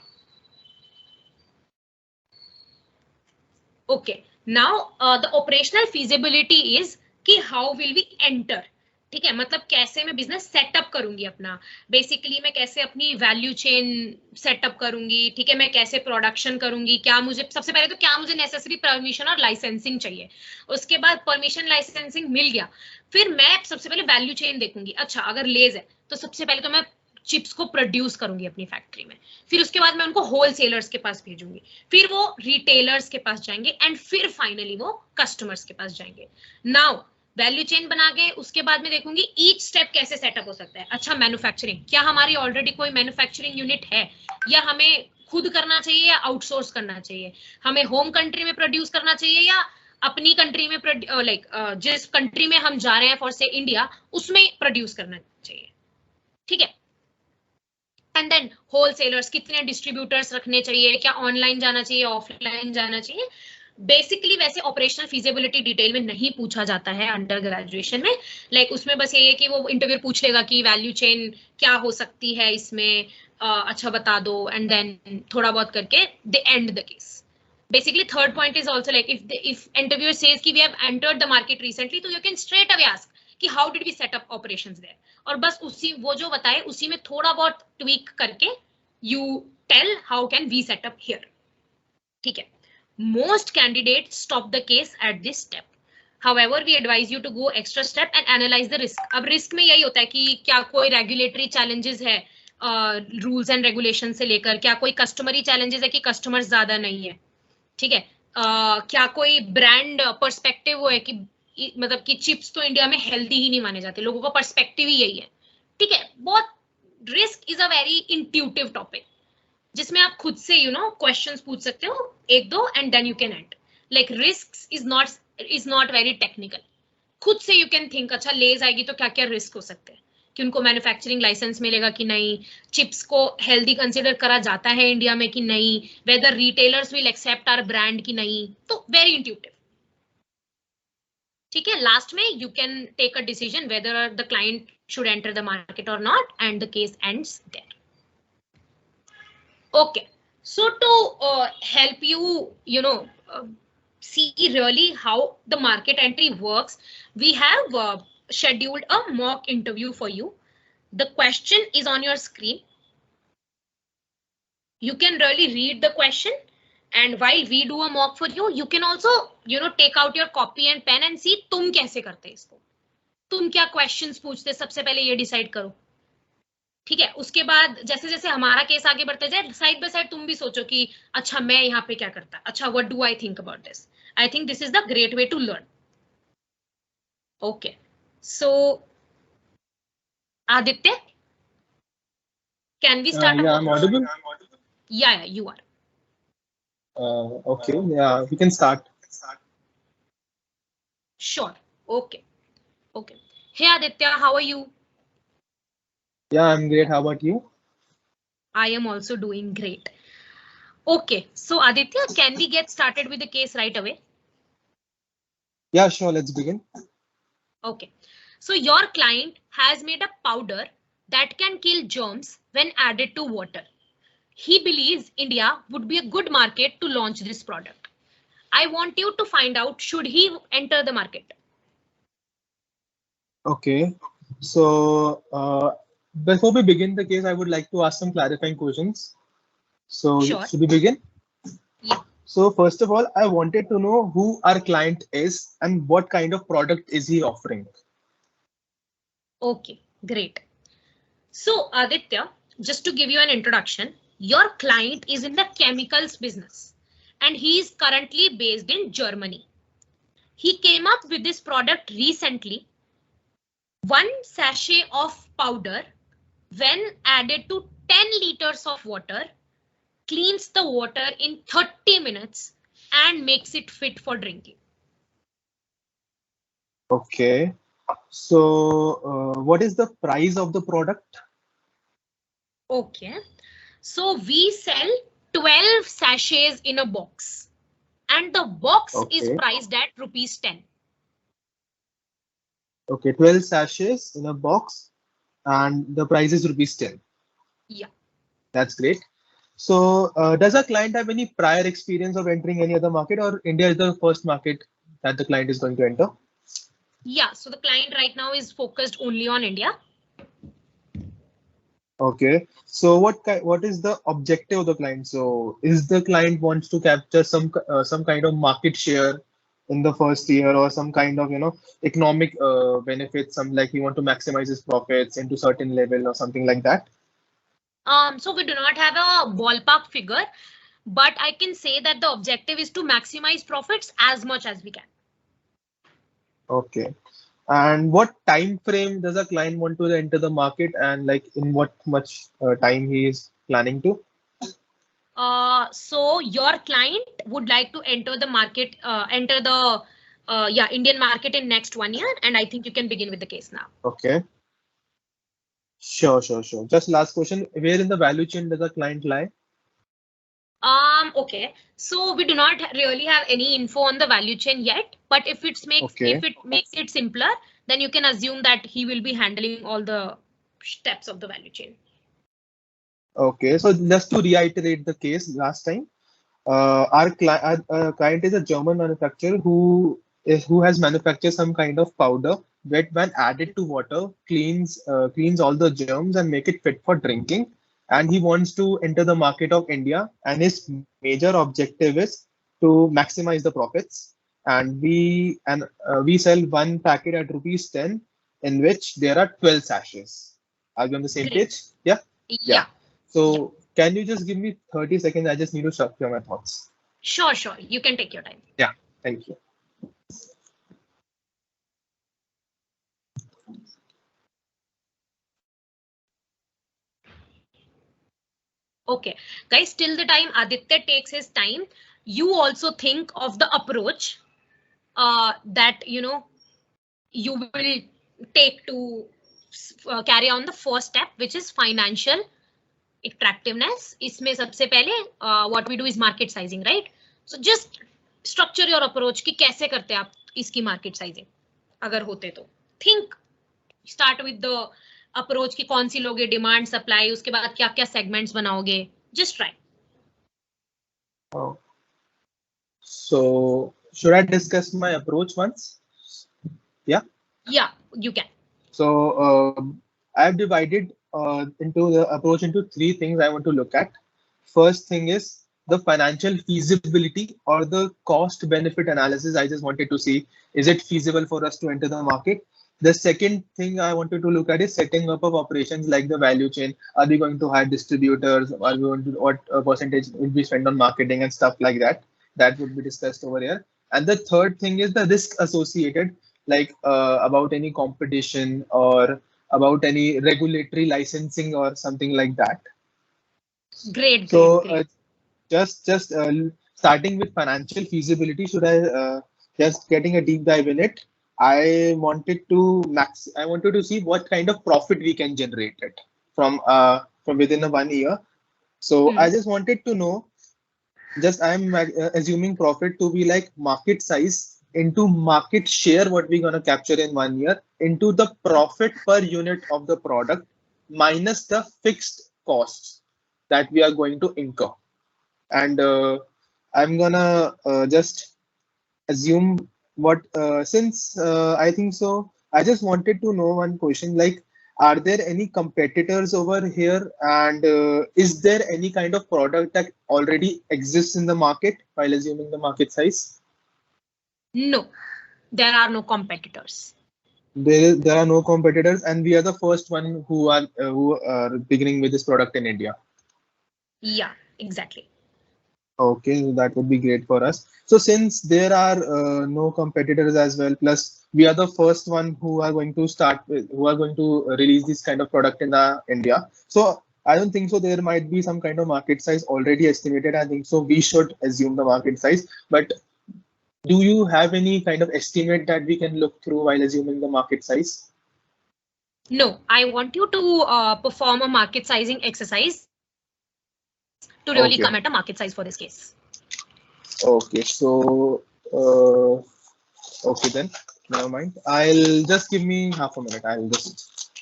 okay, now the operational feasibility is कि हाउ विल वी एंटर। ठीक है, मतलब कैसे मैं बिजनेस सेटअप करूंगी अपना, बेसिकली मैं कैसे अपनी वैल्यू चेन सेटअप करूंगी। ठीक है, मैं कैसे प्रोडक्शन करूंगी, क्या मुझे सबसे पहले तो क्या मुझे नेसेसरी परमिशन और लाइसेंसिंग चाहिए, उसके बाद परमिशन लाइसेंसिंग मिल गया, फिर मैं सबसे पहले वैल्यू चेन देखूंगी। अच्छा अगर लेज है तो सबसे पहले तो मैं चिप्स को प्रोड्यूस करूंगी अपनी फैक्ट्री में, फिर उसके बाद मैं उनको होलसेलर्स के पास भेजूंगी, फिर वो रिटेलर्स के पास जाएंगे एंड फिर फाइनली वो कस्टमर्स के पास जाएंगे। नाउ वैल्यू चेन बना के उसके बाद में देखूंगी ईच स्टेप कैसे सेटअप हो सकता है। अच्छा मैन्युफैक्चरिंग, क्या हमारी ऑलरेडी कोई मैन्युफैक्चरिंग यूनिट है या हमें खुद करना चाहिए या आउटसोर्स करना चाहिए, हमें होम कंट्री में प्रोड्यूस करना चाहिए या अपनी कंट्री में लाइक जिस कंट्री में हम जा रहे हैं फॉर से इंडिया उसमें प्रोड्यूस करना चाहिए। ठीक है, एंड देन होलसेलर्स, कितने डिस्ट्रीब्यूटर्स रखने चाहिए, क्या ऑनलाइन जाना चाहिए ऑफलाइन जाना चाहिए, बेसिकली वैसे ऑपरेशनल फिजिबिलिटी डिटेल में नहीं पूछा जाता है अंडर ग्रेजुएशन में, लाइक उसमें बस ये है कि वो इंटरव्यू पूछ लेगा कि वैल्यू चेन क्या हो सकती है इसमें, अच्छा बता दो, एंड देन थोड़ा बहुत करके दे and the case. Basically, third point is also like if interviewer says कि we have entered the market recently, तो you can straight away ask कि how did we set up operations there, और बस उसी वो जो बताए उसी में थोड़ा बहुत tweak करके you tell how can we set up here. ठीक है. Most candidates stop the case at this step. However, we advise you to go extra step and analyze the risk. अब risk में यही होता है कि क्या कोई regulatory challenges है, rules and regulations से लेकर, क्या कोई customary challenges है कि customers ज्यादा नहीं है, ठीक है, क्या कोई ब्रांड पर्सपेक्टिव वो है कि मतलब कि चिप्स तो इंडिया में हेल्दी ही नहीं माने जाते, लोगों का पर्सपेक्टिव ही यही है. ठीक है, बहुत risk is a very intuitive topic जिसमें आप खुद से क्वेश्चंस पूछ सकते हो एक दो, and then you can end. Like risk is not very technical. खुद से यू कैन थिंक अच्छा लेज आएगी तो क्या क्या रिस्क हो सकते हैं, कि उनको मैन्युफैक्चरिंग लाइसेंस मिलेगा कि नहीं, चिप्स को हेल्दी कंसीडर करा जाता है इंडिया में कि नहीं, whether retailers will accept our brand कि नहीं. तो वेरी इंट्यूटिव. ठीक है, लास्ट में you can take a decision whether the client should enter the market और not, and the case ends there. Okay, so to help you, see really how the market entry works, we have scheduled a mock interview for you. The question is on your screen. You can really read the question, and while we do a mock for you, you can also take out your copy and pen and see तुम कैसे करते इसको, तुम क्या questions पूछते, सबसे पहले ये decide करो. ठीक है, उसके बाद जैसे जैसे हमारा केस आगे बढ़ते जाए, साइड बाय साइड तुम भी सोचो कि अच्छा मैं यहाँ पे क्या करता, अच्छा what do I think about this. I think this is the great way to learn. Okay, so Aditya, can we start? Yeah, I'm audible. Yeah, you are. Okay, yeah, we can start. Sure. Okay. Okay. Hey Aditya, how are you? Yeah, I'm great. How about you? I am also doing great. Okay, so Aditya, can we get started with the case right away? Yeah, sure. Let's begin. Okay, so your client has made a powder that can kill germs when added to water. He believes India would be a good market to launch this product. I want you to find out, should he enter the market? Okay, so before we begin the case, I would like to ask some clarifying questions. So Sure. should we begin? Yeah. So first of all, I wanted to know who our client is and what kind of product is he offering. Okay, great. So Aditya, just to give you an introduction, your client is in the chemicals business and he is currently based in Germany. He came up with this product recently. 1 sachet of powder, when added to 10 liters of water, cleans the water in 30 minutes and makes it fit for drinking. Okay, so what is the price of the product? Okay, so we sell 12 sachets in a box and the box is priced at ₹10. Okay, 12 sachets in a box and the price is ₹10. Yeah. That's great. So does our client have any prior experience of entering any other market, or India is the first market that the client is going to enter? Yeah, so the client right now is focused only on India. Okay, so what is the objective of the client? So is the client wants to capture some kind of market share in the first year, or some kind of economic benefits, some like he want to maximize his profits into certain level or something like that? So we do not have a ballpark figure, but I can say that the objective is to maximize profits as much as we can. Okay, and what time frame does a client want to enter the market, and like in what much time he is planning to? So your client would like to enter the market, Indian market in next 1 year, and I think you can begin with the case now. Okay. Sure. Just last question. Where in the value chain does the client lie? Okay. So we do not really have any info on the value chain yet, but if it makes it simpler, then you can assume that he will be handling all the steps of the value chain. Okay, so just to reiterate the case last time, our client is a German manufacturer who has manufactured some kind of powder that, when added to water, cleans all the germs and make it fit for drinking. And he wants to enter the market of India, and his major objective is to maximize the profits. And we sell one packet at rupees 10, in which there are 12 sachets. Are we on the same Great. page? Yeah. Yeah. So can you just give me 30 seconds? I just need to structure my thoughts. Sure. You can take your time. Yeah, thank you. Okay, guys, till the time Aditya takes his time, you also think of the approach that you will take to carry on the first step, which is financial attractiveness. इसमें सबसे पहले what we do is market sizing, right? So just structure your approach कि कैसे करते आप इसकी market sizing अगर होते तो. Think, start with the approach कि कौन सी लोगे, demand, supply, उसके बाद क्या क्या segments बनाओगे. Just try. Oh. So should I discuss my approach once? Yeah. Yeah, you can. So I have divided into the approach into three things I want to look at. First thing is the financial feasibility or the cost benefit analysis. I just wanted to see, is it feasible for us to enter the market? The second thing I wanted to look at is setting up of operations like the value chain. Are we going to hire distributors? Are we going to, what percentage will be spent on marketing and stuff like that? That would be discussed over here. And the third thing is the risk associated, like about any competition or about any regulatory licensing or something like that. Great. So great. Just starting with financial feasibility, should I just getting a deep dive in it? I wanted to see what kind of profit we can generate it from within a 1 year. So I just wanted to know, I'm assuming profit to be like market size into market share, what we're going to capture in 1 year, into the profit per unit of the product minus the fixed costs that we are going to incur. And I'm gonna just assume what since I think so. I just wanted to know one question, like, are there any competitors over here, and is there any kind of product that already exists in the market while assuming the market size? No, there are no competitors. There are no competitors, and we are the first one who are beginning with this product in India. Yeah, exactly. Okay, that would be great for us. So since there are no competitors as well, plus we are the first one who are going to release this kind of product in India. So I don't think so there might be some kind of market size already estimated. I think so we should assume the market size. But do you have any kind of estimate that we can look through while assuming the market size? No, I want you to perform a market sizing exercise to really come at a market size for this case. Okay, so okay then, never mind. I'll just give me half a minute. I'll just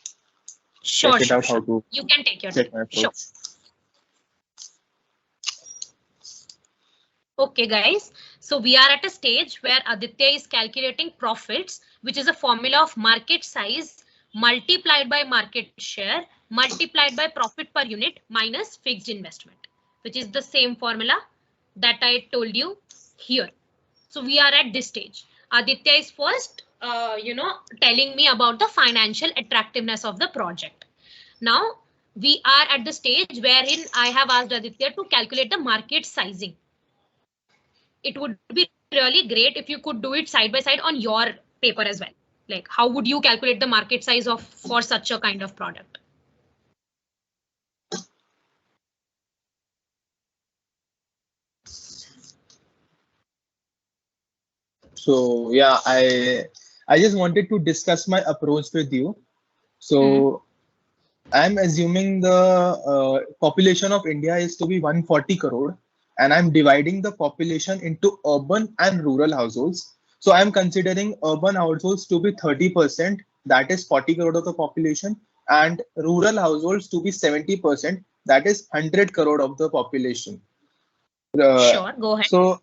check it out. How to you can take your check time. my approach. Okay, guys. So we are at a stage where Aditya is calculating profits, which is a formula of market size multiplied by market share multiplied by profit per unit minus fixed investment, which is the same formula that I told you here. So we are at this stage. Aditya is first, telling me about the financial attractiveness of the project. Now we are at the stage wherein I have asked Aditya to calculate the market sizing. It would be really great if you could do it side by side on your paper as well. Like, how would you calculate the market size for such a kind of product? So yeah, I just wanted to discuss my approach with you. So I'm assuming the population of India is to be 140 crore, and I'm dividing the population into urban and rural households. So I'm considering urban households to be 30%, that is 40 crore of the population, and rural households to be 70%, that is 100 crore of the population. Sure, go ahead. So,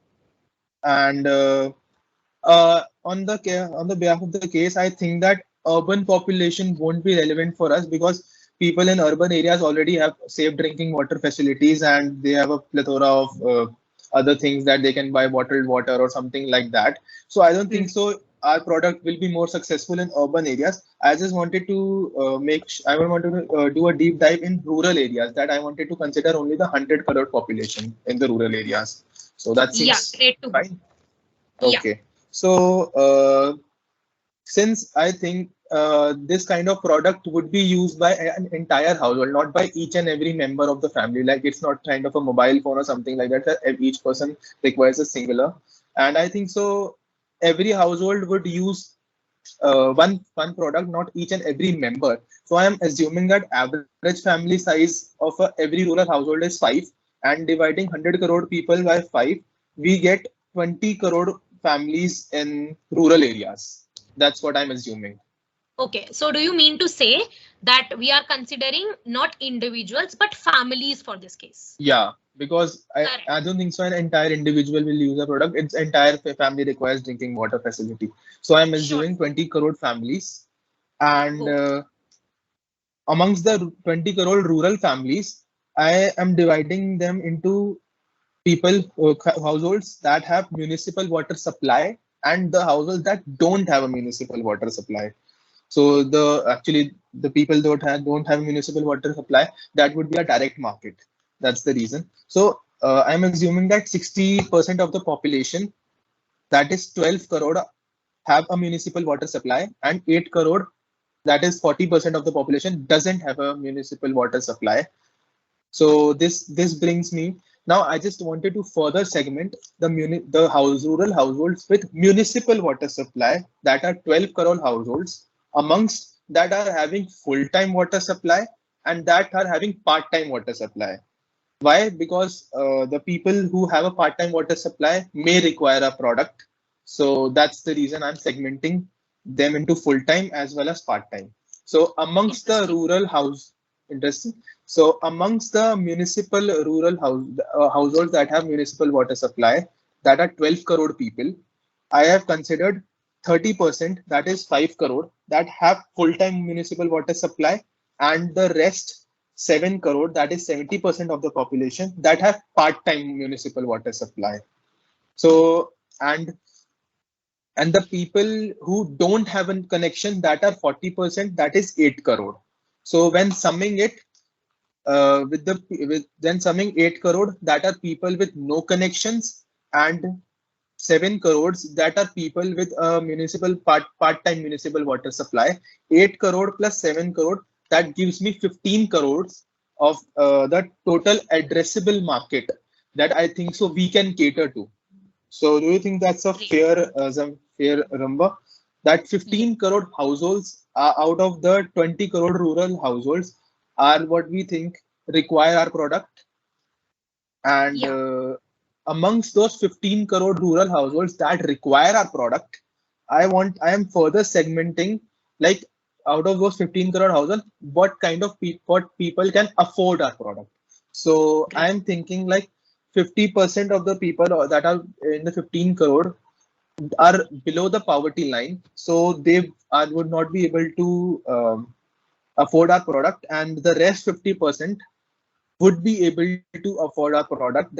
and on the behalf of the case, I think that urban population won't be relevant for us because people in urban areas already have safe drinking water facilities and they have a plethora of other things that they can buy bottled water or something like that. So I don't think so. Our product will be more successful in urban areas. I just wanted to I wanted to do a deep dive in rural areas, that I wanted to consider only the 100 crore population in the rural areas. So that seems great to fine. Yeah. Okay. So since I think this kind of product would be used by an entire household, not by each and every member of the family. Like it's not kind of a mobile phone or something like that. Each person requires a singular. And I think so every household would use one product, not each and every member. So I am assuming that average family size of every rural household is 5, and dividing 100 crore people by 5, we get 20 crore families in rural areas. That's what I'm assuming. Okay, so do you mean to say that we are considering not individuals but families for this case? Yeah, because I don't think so an entire individual will use a product. Its entire family requires drinking water facility. So I'm assuming 20 crore families, and amongst the 20 crore rural families, I am dividing them into people, households that have municipal water supply and the households that don't have a municipal water supply. So the people don't have municipal water supply, that would be a direct market. That's the reason. So I'm assuming that 60% of the population, that is 12 crore, have a municipal water supply, and 8 crore, that is 40% of the population, doesn't have a municipal water supply. So this brings me now. I just wanted to further segment the rural households with municipal water supply, that are 12 crore households, amongst that are having full-time water supply and that are having part-time water supply. Why? Because the people who have a part-time water supply may require a product. So that's the reason I'm segmenting them into full-time as well as part-time. So amongst the rural house, interesting. So amongst the municipal rural households that have municipal water supply, that are 12 crore people, I have considered 30%, that is 5 crore, that have full-time municipal water supply, and the rest 7 crore, that is 70% of the population, that have part-time municipal water supply. So and the people who don't have a connection, that are 40%, that is 8 crore. So when summing it, then summing 8 crore, that are people with no connections, and 7 crores, that are people with a municipal part-time municipal water supply. 8 crore plus 7 crore, that gives me 15 crores of the total addressable market that I think so we can cater to. So do you think that's a fair number? That 15 crore households out of the 20 crore rural households are what we think require our product, and amongst those 15 crore rural households that require our product, I am further segmenting, like out of those 15 crore households, what kind of what people can afford our product. So I am thinking like 50% of the people that are in the 15 crore are below the poverty line, so they would not be able to afford our product, and the rest 50% would be able to afford our product.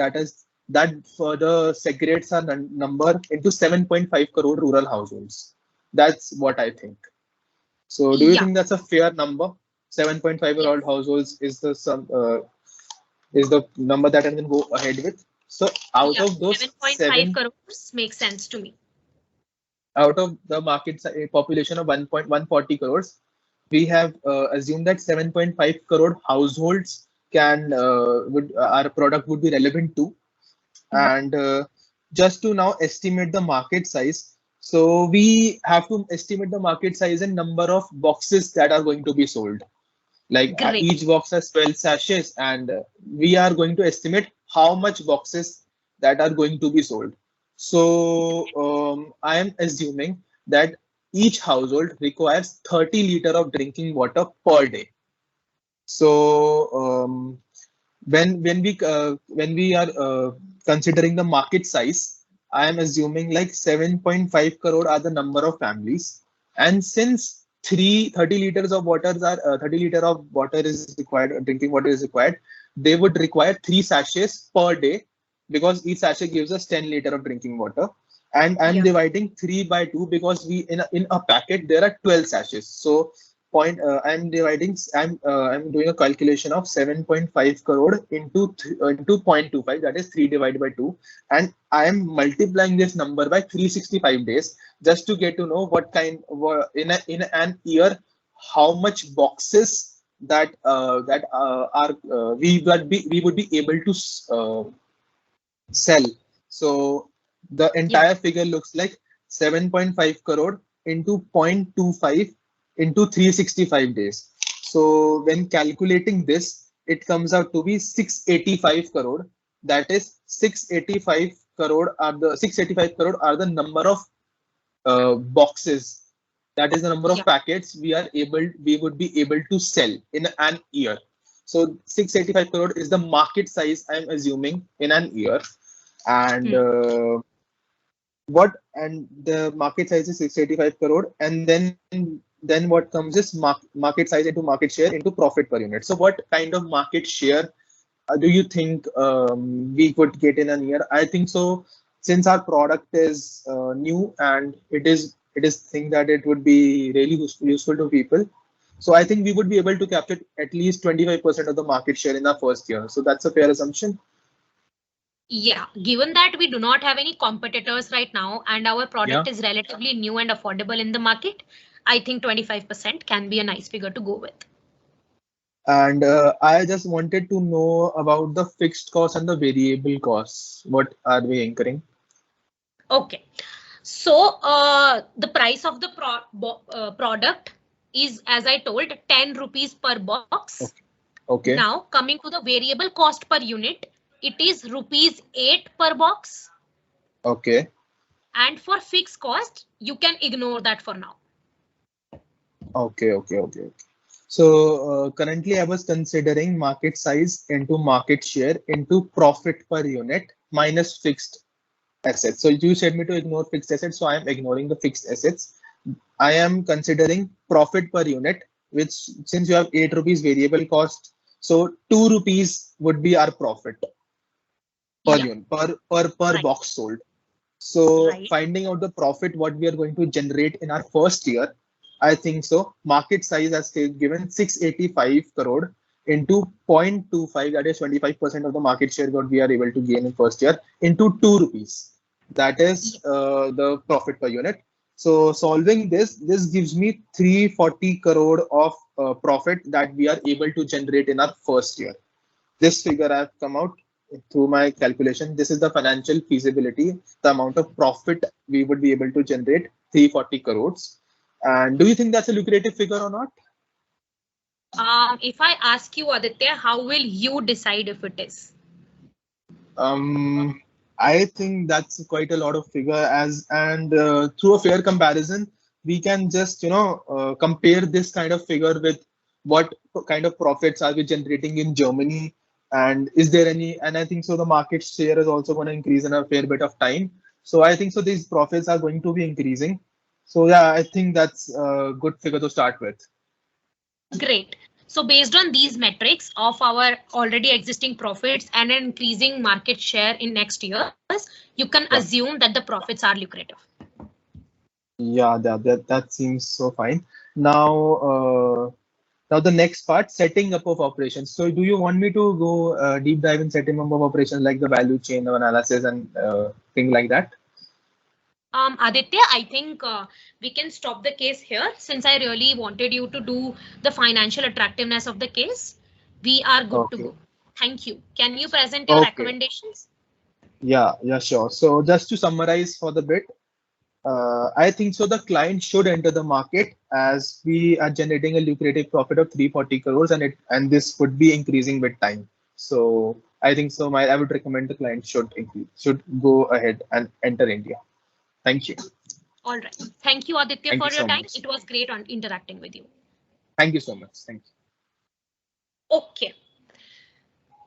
That further segregates our number into 7.5 crore rural households. That's what I think. So do you think that's a fair number? 7.5 crore households is the number that I can go ahead with. So out of those 7.5 crores makes sense to me. Out of the market population of 1.140 crores, we have assumed that 7.5 crore households our product would be relevant to. And just to now estimate the market size, so we have to estimate the market size and number of boxes that are going to be sold. Like each box has 12 sachets, and we are going to estimate how much boxes that are going to be sold. So I am assuming that each household requires 30 liter of drinking water per day. So when we are considering the market size, I am assuming like 7.5 crore are the number of families, and since 30 liters of water are 30 liter of water is required, drinking water is required, they would require 3 sachets per day, because each sachet gives us 10 liter of drinking water. And I'm dividing 3 by 2 because we in a packet there are 12 sachets. So I'm doing a calculation of 7.5 crore into 0.25, that is 3 divided by 2, and I am multiplying this number by 365 days just to get to know what kind in an year how much boxes that we would be able to sell. So the entire figure looks like 7.5 crore into 0.25 into 365 days. So when calculating this, it comes out to be 685 crore. That is 685 crore are the number of boxes. That is the number of packets we would be able to sell in an year. So 685 crore is the market size I'm assuming in an year, and the market size is 685 crore, and then what comes is market size into market share into profit per unit. So what kind of market share do you think we could get in a year? I think so, since our product is new and it is think that it would be really useful to people. So I think we would be able to capture at least 25% of the market share in our first year. So that's a fair assumption. Yeah, given that we do not have any competitors right now and our product is relatively new and affordable in the market, I think 25% can be a nice figure to go with. And I just wanted to know about the fixed costs and the variable costs. What are we incurring? Okay, so the price of the product is, as I told, 10 rupees per box. Okay. Now coming to the variable cost per unit, it is rupees 8 per box. Okay. And for fixed cost, you can ignore that for now. Okay. So currently I was considering market size into market share into profit per unit minus fixed assets. So you said me to ignore fixed assets, so I am ignoring the fixed assets. I am considering profit per unit, which since you have 8 rupees variable cost, so 2 rupees would be our profit per unit, per box sold. So finding out the profit what we are going to generate in our first year, I think so. Market size as given 685 crore into 0.25, that is 25% of the market share what we are able to gain in first year, into 2 rupees. That is the profit per unit. So solving this gives me 340 crore of profit that we are able to generate in our first year. This figure I have come out through my calculation. This is the financial feasibility, the amount of profit we would be able to generate, 340 crores. And do you think that's a lucrative figure or not? If I ask you, Aditya, how will you decide if it is? I think that's quite a lot of figure, and through a fair comparison, we can just compare this kind of figure with what kind of profits are we generating in Germany, and is there any, and I think so the market share is also going to increase in a fair bit of time. So I think so these profits are going to be increasing. So yeah, I think that's a good figure to start with. Great. So based on these metrics of our already existing profits and an increasing market share in next years, you can assume that the profits are lucrative. Yeah, that seems so fine. Now the next part, setting up of operations. So do you want me to go deep dive in setting up of operations, like the value chain of analysis and things like that? Aditya, I think we can stop the case here, since I really wanted you to do the financial attractiveness of the case. We are good to go. Thank you. Can you present your recommendations? Yeah, sure. So just to summarize for the bit, I think so the client should enter the market as we are generating a lucrative profit of 340 crores, and this would be increasing with time. So I think so. I would recommend the client should go ahead and enter India. Thank you. All right. Thank you, Aditya, Thank for you your so time. much. It was great on interacting with you. Thank you so much. Thank you. Okay.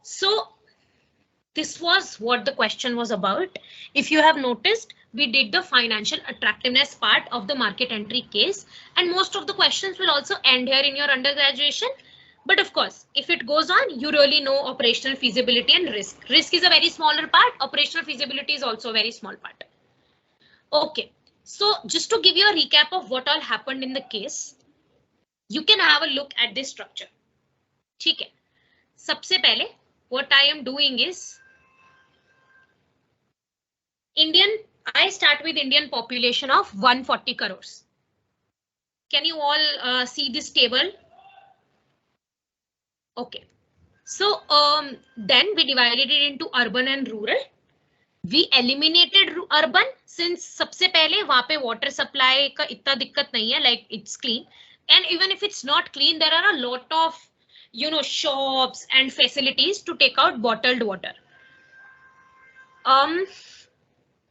So this was what the question was about. If you have noticed, we did the financial attractiveness part of the market entry case, and most of the questions will also end here in your undergraduation. But of course, if it goes on, you really know operational feasibility and risk. Risk is a very smaller part. Operational feasibility is also a very small part. Okay, so just to give you a recap of what all happened in the case, you can have a look at this structure. ठीक है. सबसे पहले, what I am doing is I start with Indian population of 140 crores. Can you all see this table? Okay. So then we divided it into urban and rural. We eliminated urban since सबसे पहले वहाँ पे water supply का इतना दिक्कत नहीं है, like it's clean. And even if it's not clean, there are a lot of, shops and facilities to take out bottled water.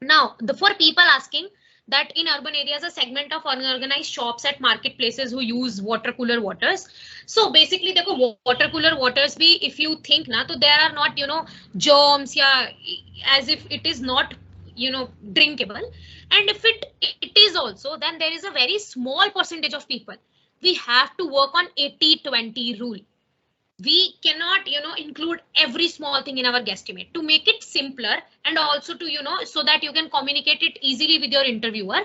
Now, for people asking that in urban areas, a segment of unorganized shops at marketplaces who use water cooler waters. So basically, the water cooler waters be, if you think na, so there are not, germs, yeah, as if it is not, drinkable. And if it is also, then there is a very small percentage of people. We have to work on 80-20 rule. We cannot, include every small thing in our guesstimate. To make it simpler and also to, so that you can communicate it easily with your interviewer,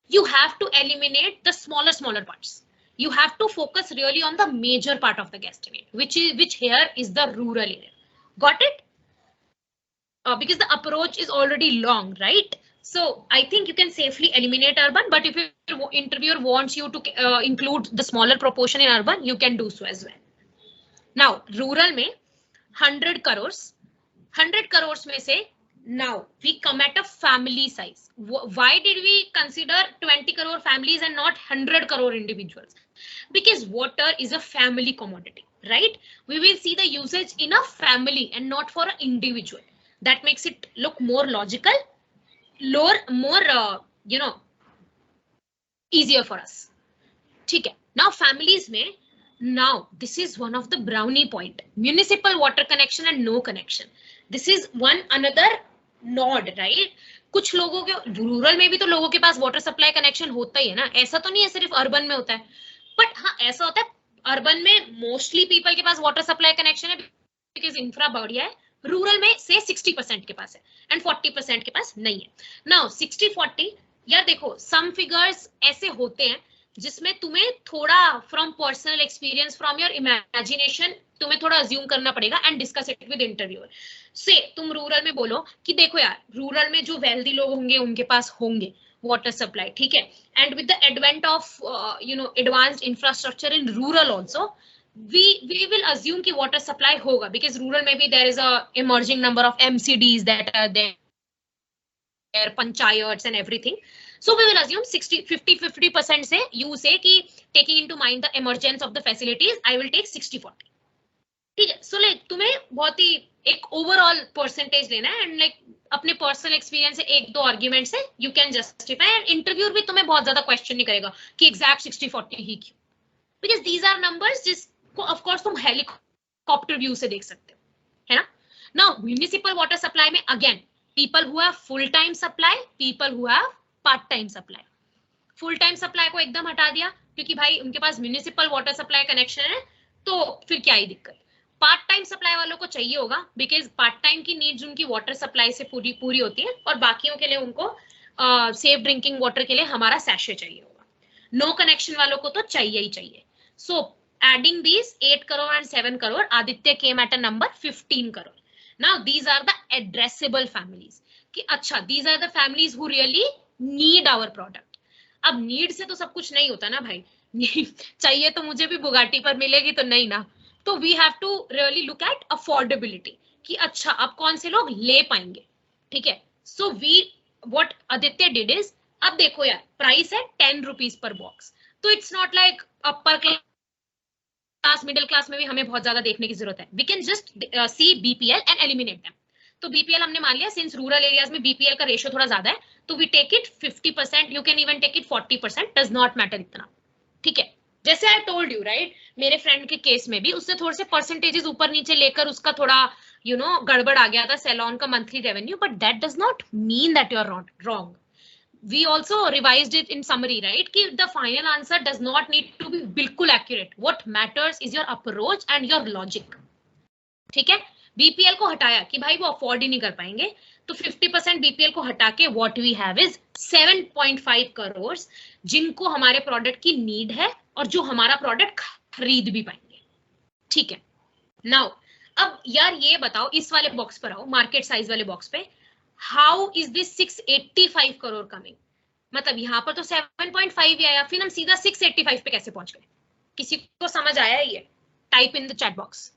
you have to eliminate the smaller parts. You have to focus really on the major part of the guesstimate, which here is the rural area. Got it? Because the approach is already long, right? So I think you can safely eliminate urban, but if your interviewer wants you to include the smaller proportion in urban, you can do so as well. Now, rural में 100 crores. 100 crores में से now we come at a family size. Why did we consider 20 crore families and not 100 crore individuals? Because water is a family commodity, right? We will see the usage in a family and not for an individual. That makes it look more logical, more easier for us. ठीक है. Now families में. Now, this is one of the brownie point. Municipal water connection and no connection. This is one another nod, right? कुछ लोगों के rural में भी तो लोगों के पास वाटर सप्लाई कनेक्शन होता ही है ना, ऐसा तो नहीं है सिर्फ अर्बन में होता है. बट हाँ, ऐसा होता है अर्बन में मोस्टली पीपल के पास वाटर सप्लाई कनेक्शन है बिकॉज इंफ्रा बढ़िया है. रूरल में से 60% के पास है एंड 40% के पास नहीं है. नाउ 60-40 यार देखो, सम फिगर्स ऐसे होते हैं जिसमें तुम्हें थोड़ा from personal experience, from your imagination, तुम्हें थोड़ा अज्यूम करना पड़ेगा and discuss it with interviewer. से तुम रूरल में बोलो कि देखो यार, रूरल में जो वेल्दी लोग होंगे उनके पास होंगे वाटर सप्लाई, ठीक है. And with the advent of advanced infrastructure in rural also, we will assume कि water supply होगा because rural में भी there is a emerging number of MCDs that are there, panchayats and everything. So we will assume 50% से you say कि taking into mind the emergence of the facilities, I will take 60-40. ठीक है. So like तुम्हें बहुत ही एक overall percentage लेना है and like अपने personal experience से एक दो argument से you can justify, and interviewer भी तुम्हें बहुत ज्यादा question नहीं करेगा कि exact 60-40 ही क्यों, because these are numbers जिसको of course तुम helicopter view से देख सकते हो, है ना. Now municipal water supply में again people who have full time supply, people who have part time supply. Full time supply को एकदम हटा दिया क्योंकि भाई उनके पास म्युनिसिपल वाटर सप्लाई कनेक्शन है, तो फिर क्या ही दिक्कत. पार्ट टाइम सप्लाई वालों को चाहिए होगा बिकॉज पार्ट टाइम की नीड्स उनकी वाटर सप्लाई से पूरी होती है, और बाकियों के लिए उनको सेफ ड्रिंकिंग वाटर के लिए हमारा सैशे चाहिए होगा. नो कनेक्शन वालों को तो चाहिए ही चाहिए. So adding these 8 crore and 7 crore, Aditya came at a number 15 crore. Now these are the addressable families. कि अच्छा, these are the families who really need our product. अब नीड से तो सब कुछ नहीं होता ना भाई. चाहिए तो मुझे भी बुगाटी पर मिलेगी तो नहीं ना. तो we have to really look at affordability कि अच्छा अब कौन से लोग ले पाएंगे, ठीक है. So we what Aditya did is, अब देखो यार प्राइस है 10 rupees पर बॉक्स, तो it's not like upper class middle class में भी हमें बहुत ज्यादा देखने की जरूरत है. We can just see BPL and eliminate them. तो बीपीएल हमने मान लिया, सिंस रूरल एरियाज में बीपीएल का रेशियो थोड़ा ज्यादा है, तो we take it 50%, you can even take it 40%, does not matter इतना. ठीक है, जैसे आई टोल्ड यू राइट, मेरे फ्रेंड के केस में भी उससे थोड़े से परसेंटेजेस ऊपर नीचे लेकर उसका थोड़ा गड़बड़ आ गया था सैलून का monthly revenue, but that does not mean that you are wrong. We also revised it in summary, right? कि the final answer does not need to be बिल्कुल accurate. What matters is your approach and your logic. ठीक है, BPL को हटाया कि भाई वो afford ही नहीं कर पाएंगे, तो 50% बीपीएल को हटा के what we have is 7.5 crore जिनको हमारे प्रोडक्ट की नीड है और जो हमारा प्रोडक्ट खरीद भी पाएंगे. ठीक है, नाउ अब यार ये बताओ, इस वाले बॉक्स पर आओ, मार्केट साइज वाले बॉक्स पे, how is this 685 crore coming? मतलब यहाँ पर तो 7.5 आया, फिर हम सीधा 685 पे कैसे पहुंच गए? किसी को समझ आया ये? Type in the chat box.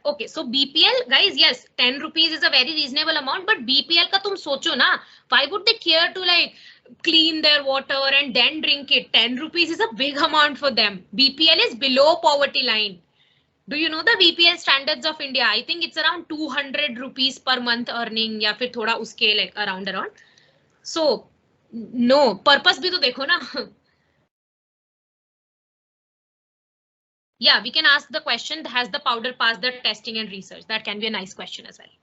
Okay, so BPL guys, yes 10 rupees is a very reasonable amount, but BPL का तुम सोचो ना, why would they care to like clean their water and then drink it? 10 rupees is a big amount for them. BPL is below poverty line. Do you know the BPL standards of India? I think it's around 200 rupees per month earning, या फिर थोड़ा उसके like around. So no, purpose भी तो देखो ना. Yeah, we can ask the question, has the powder passed the testing and research? That can be a nice question as well.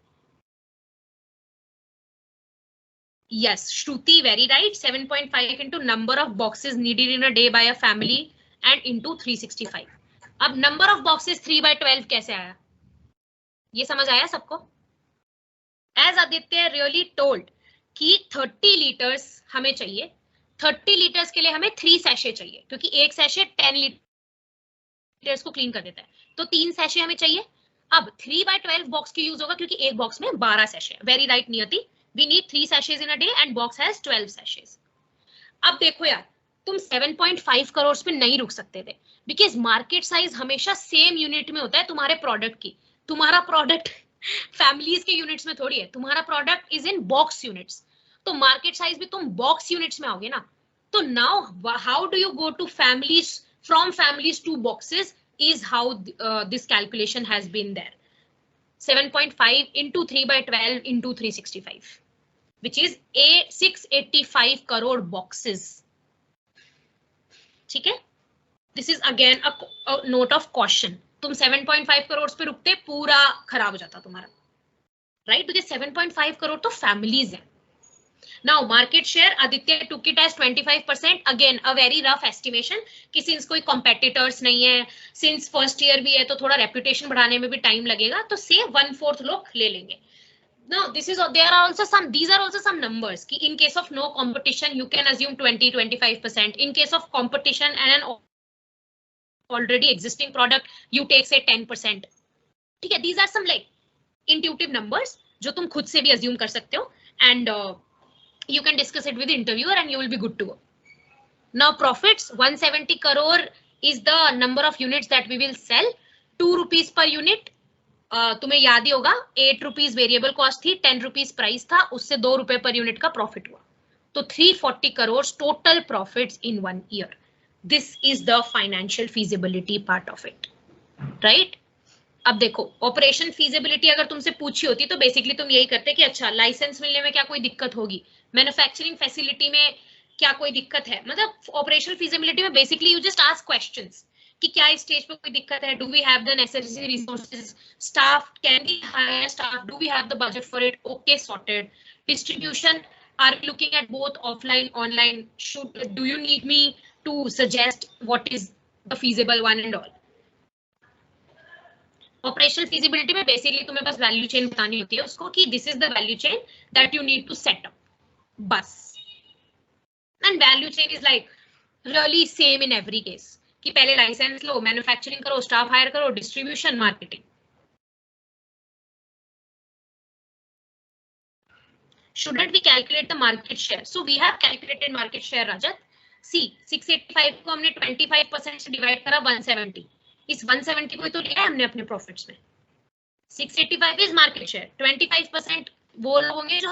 Yes, Shruti, very right. 7.5 into number of boxes needed in a day by a family and into 365. अब number of boxes 3/12 कैसे आया? ये समझ आया सबको? As Aditya really told कि 30 litres हमें चाहिए, 30 लीटर्स के लिए हमें 3 सैशे चाहिए, क्योंकि एक सैशे 10 लीटर्स को क्लीन कर देता है, तो 3 सैशे हमें चाहिए. अब 3/12 बॉक्स की यूज होगा क्योंकि एक बॉक्स में 12 सैशे. वेरी राइट नियति, we need 3 sachets in a day and box has 12 sachets. अब देखो यार, तुम 7.5 करोड़ पे नहीं रुक सकते थे, बिकॉज मार्केट साइज हमेशा सेम यूनिट में होता है तुम्हारे प्रोडक्ट की. तुम्हारा प्रोडक्ट फैमिलीज के यूनिट्स में थोड़ी है, तुम्हारा product is in box units, तो मार्केट साइज भी तुम बॉक्स यूनिट्स में आओगे ना. तो now how do you go to families, from families to boxes, is how this calculation has been there. 7.5 into 3/12 into 365, which is 685 crore boxes. ठीक है, this is again a note of caution. तुम 7.5 करोड़ पे रुकते पूरा खराब हो जाता तुम्हारा, right? Because 7.5 करोड़ तो families है. Now market share, Aditya took it as 25%. Again a very rough estimation कि since कोई competitors नहीं है, since first year भी है, तो थोड़ा reputation बढ़ाने में भी time लगेगा, तो say 1/4 लोग ले लेंगे. Now these are also some numbers कि in case of no competition you can assume 20-25%. In case of competition and an already existing product you take say 10%. ठीक है, these are some like intuitive numbers जो तुम खुद से भी assume कर सकते हो, and you can discuss it with the interviewer and you will be good to go. Now profits, 170 crore is the number of units that we will sell. 2 rupees per unit. तुम्हें याद ही होगा 8 rupees variable cost थी, 10 rupees price था, उससे 2 रुपए पर unit का profit हुआ, तो 340 crore total profits in 1 year. This is the financial feasibility part of it, right? अब देखो, ऑपरेशन फीजिबिलिटी अगर तुमसे पूछी होती तो बेसिकली तुम यही करते कि अच्छा लाइसेंस मिलने में क्या कोई दिक्कत होगी, मैन्युफैक्चरिंग फैसिलिटी में क्या कोई दिक्कत है, मतलब ऑपरेशनल फीजिबिलिटी में basically you just ask questions कि क्या इस स्टेज पे कोई दिक्कत है, do we have the necessary resources, staff can we hire staff, do we have the budget for it, okay sorted. Distribution, are we looking at both offline online, should do you need me to suggest what is the feasible one and all. Operational feasibility में basically तुम्हें बस value chain बतानी होती है उसको कि this is the value chain that you need to set up, बस. And value chain is like really same in every case कि पहले लाइसेंस लो, मैन्युफैक्चरिंग करो, स्टाफ हायर करो, distribution, marketing. Shouldn't we calculate the market share? So we have calculated market share, Rajat. See, 685 को हमने 25% से divide करा 170. इस 170 को तो लिया हमने अपने प्रॉफिट्स में. 685 इज मार्केट शेयर, 25% वो लोग होंगे जो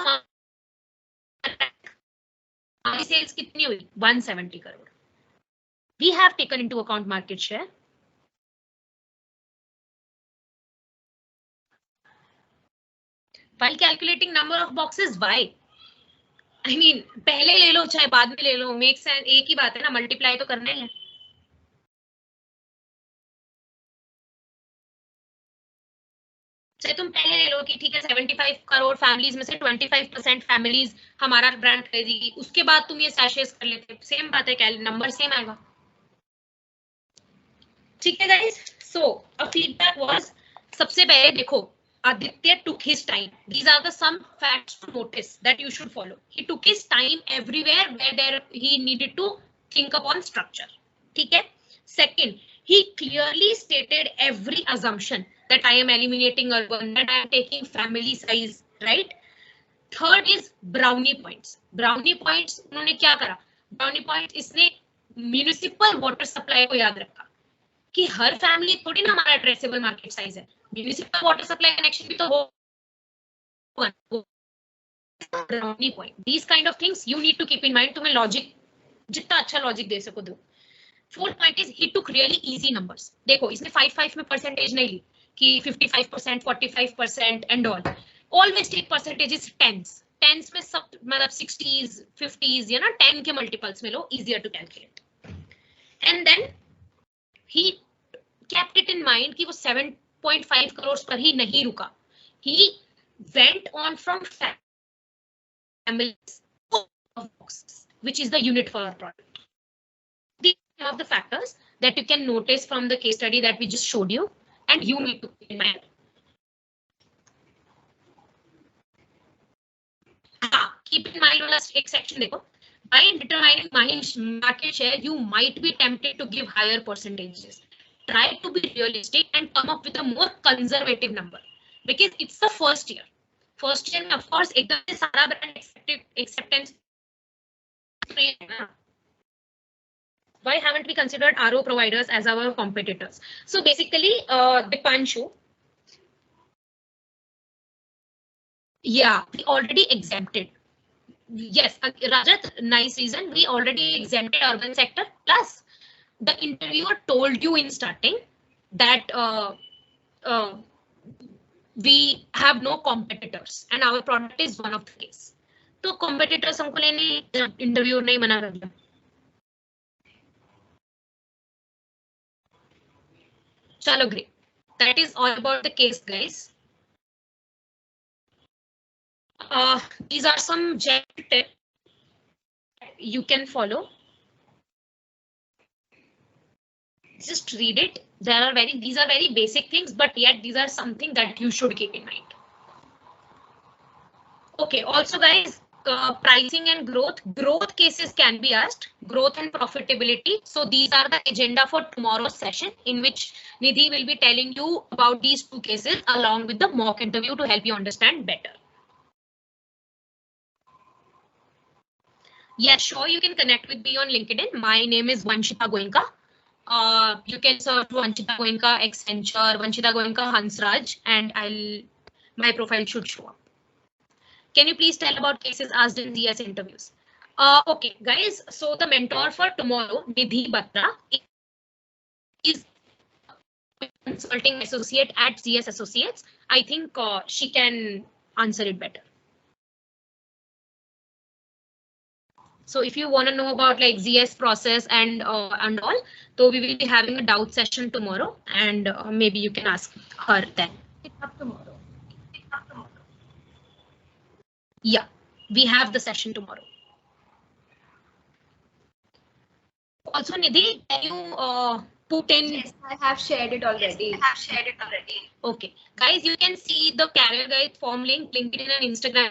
हमारी सेल्स कितनी हुई 170 crore. We have taken into account market share. While calculating number of boxes, why? I mean, पहले ले लो चाहे बाद में ले लो, मेक सेंस, एक ही बात है ना, मल्टीप्लाई तो करने हैं. चाहे तुम पहले ले लो कि ठीक है 75 करोड़ फैमिलीज में से 25% फैमिलीज हमारा ब्रांड खरीदेगी, उसके बाद तुम ये सैशेस कर लेते, सेम बात है, नंबर सेम आएगा. ठीक है guys, so a feedback was, सबसे पहले देखो Aditya took his time. These are the some facts to notice that you should follow. He took his time everywhere where there he needed to think upon structure. ठीक है. Second, he clearly stated every assumption that I am eliminating urban, that I am taking family size, right? Third is brownie points. Brownie points उन्होंने क्या करा? Brownie points इसने municipal water supply को याद रखा कि हर फैमिली थोड़ी ना हमारा एड्रेसेबल मार्केट साइज है, म्यूनिसिपल वाटर सप्लाई कनेक्शन भी तो हो. Brownie point, these kind of things you need to keep in mind. तुम्हें लॉजिक जितना अच्छा लॉजिक दे सको दो. Fourth point is he took really easy numbers. देखो इसने 5 में परसेंटेज नहीं ली कि 55%, 45% and all. Always take percentages tens. Tens में सब मतलब 60s 50s या ना 10 के मल्टीपल्स में लो, easier to calculate. And then he kept it in mind कि वो 7.5 crores पर ही नहीं रुका. He went on from families of boxes, which is the unit for our product. These are the factors that you can notice from the case study that we just showed you, and you need to keep in mind. Keep in mind वाला एक section देखो. By determining market share, you might be tempted to give higher percentages. Try to be realistic and come up with a more conservative number because it's the first year. First year, of course, एकदम से सारा brand acceptance. Why haven't we considered RO providers as our competitors? So basically, Dipanshu, yeah, we already exempted. Yes, Rajat, nice reason. We already exempted urban sector. Plus, the interviewer told you in starting that we have no competitors and our product is one of the case. तो competitors हमको लेने, interviewer नहीं मना कर दिया. चलो great. That is all about the case, guys. These are some tips you can follow. Just read it. These are very basic things, but yet these are something that you should keep in mind. Okay, also guys, pricing and growth cases can be asked, growth and profitability. So these are the agenda for tomorrow's session, in which Nidhi will be telling you about these two cases along with the mock interview to help you understand better. Yeah, sure, you can connect with me on LinkedIn. My name is Vanshita Goenka. You can search Vanshita Goenka, Accenture, Vanshita Goenka, Hansraj, and my profile should show up. Can you please tell about cases asked in GS interviews? Okay, guys, so the mentor for tomorrow, Nidhi Batra, is consulting associate at GS Associates. I think she can answer it better. So if you want to know about like GS process and all, so we will be having a doubt session tomorrow, and maybe you can ask her then. Pick up tomorrow. Yeah, we have the session tomorrow. Also, Nidhi, can you put in? Yes, I have shared it already. Okay, guys, you can see the career guide form link, LinkedIn and Instagram.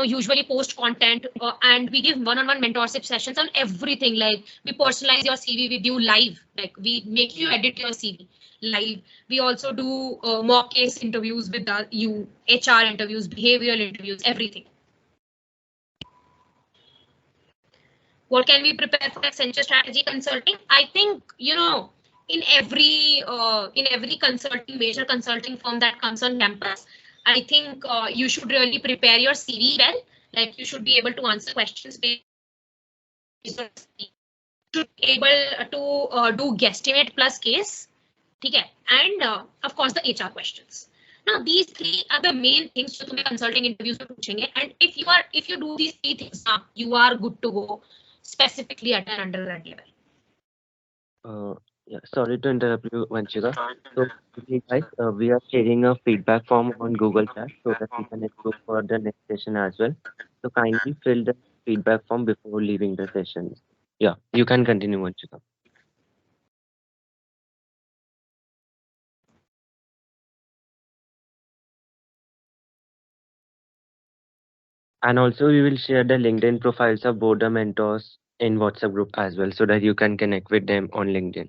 Usually post content and we give one-on-one mentorship sessions on everything. Like we personalize your CV with you live, like we make you edit your CV live. We also do mock case interviews with you, HR interviews, behavioral interviews, everything. What can we prepare for Accenture strategy consulting? I think, in every consulting major consulting firm that comes on campus. I think you should really prepare your CV well. Like you should be able to answer questions based on CV. Should be able to do guesstimate plus case. Okay, and of course the HR questions. Now these three are the main things जो तुम्हें consulting interviews में पूछेंगे. And if you do these three things, you are good to go, specifically at an undergrad level. Yeah, sorry to interrupt you, Vanshika. So, guys, we are sharing a feedback form on Google Chat so that we can improve for the next session as well. So, kindly fill the feedback form before leaving the session. Yeah, you can continue, Vanshika. And also, we will share the LinkedIn profiles of both the mentors in WhatsApp group as well so that you can connect with them on LinkedIn.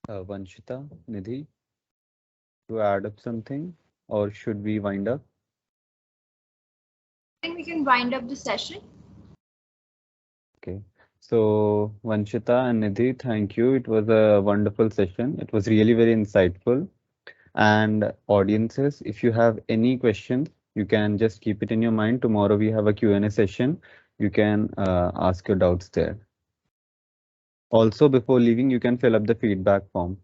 Vanshita, Nidhi, to add up something, or should we wind up? I think we can wind up the session. Okay. So, Vanshita and Nidhi, thank you. It was a wonderful session. It was really very insightful. And audiences, if you have any questions, you can just keep it in your mind. Tomorrow we have a Q&A session. You can ask your doubts there. Also, before leaving, you can fill up the feedback form.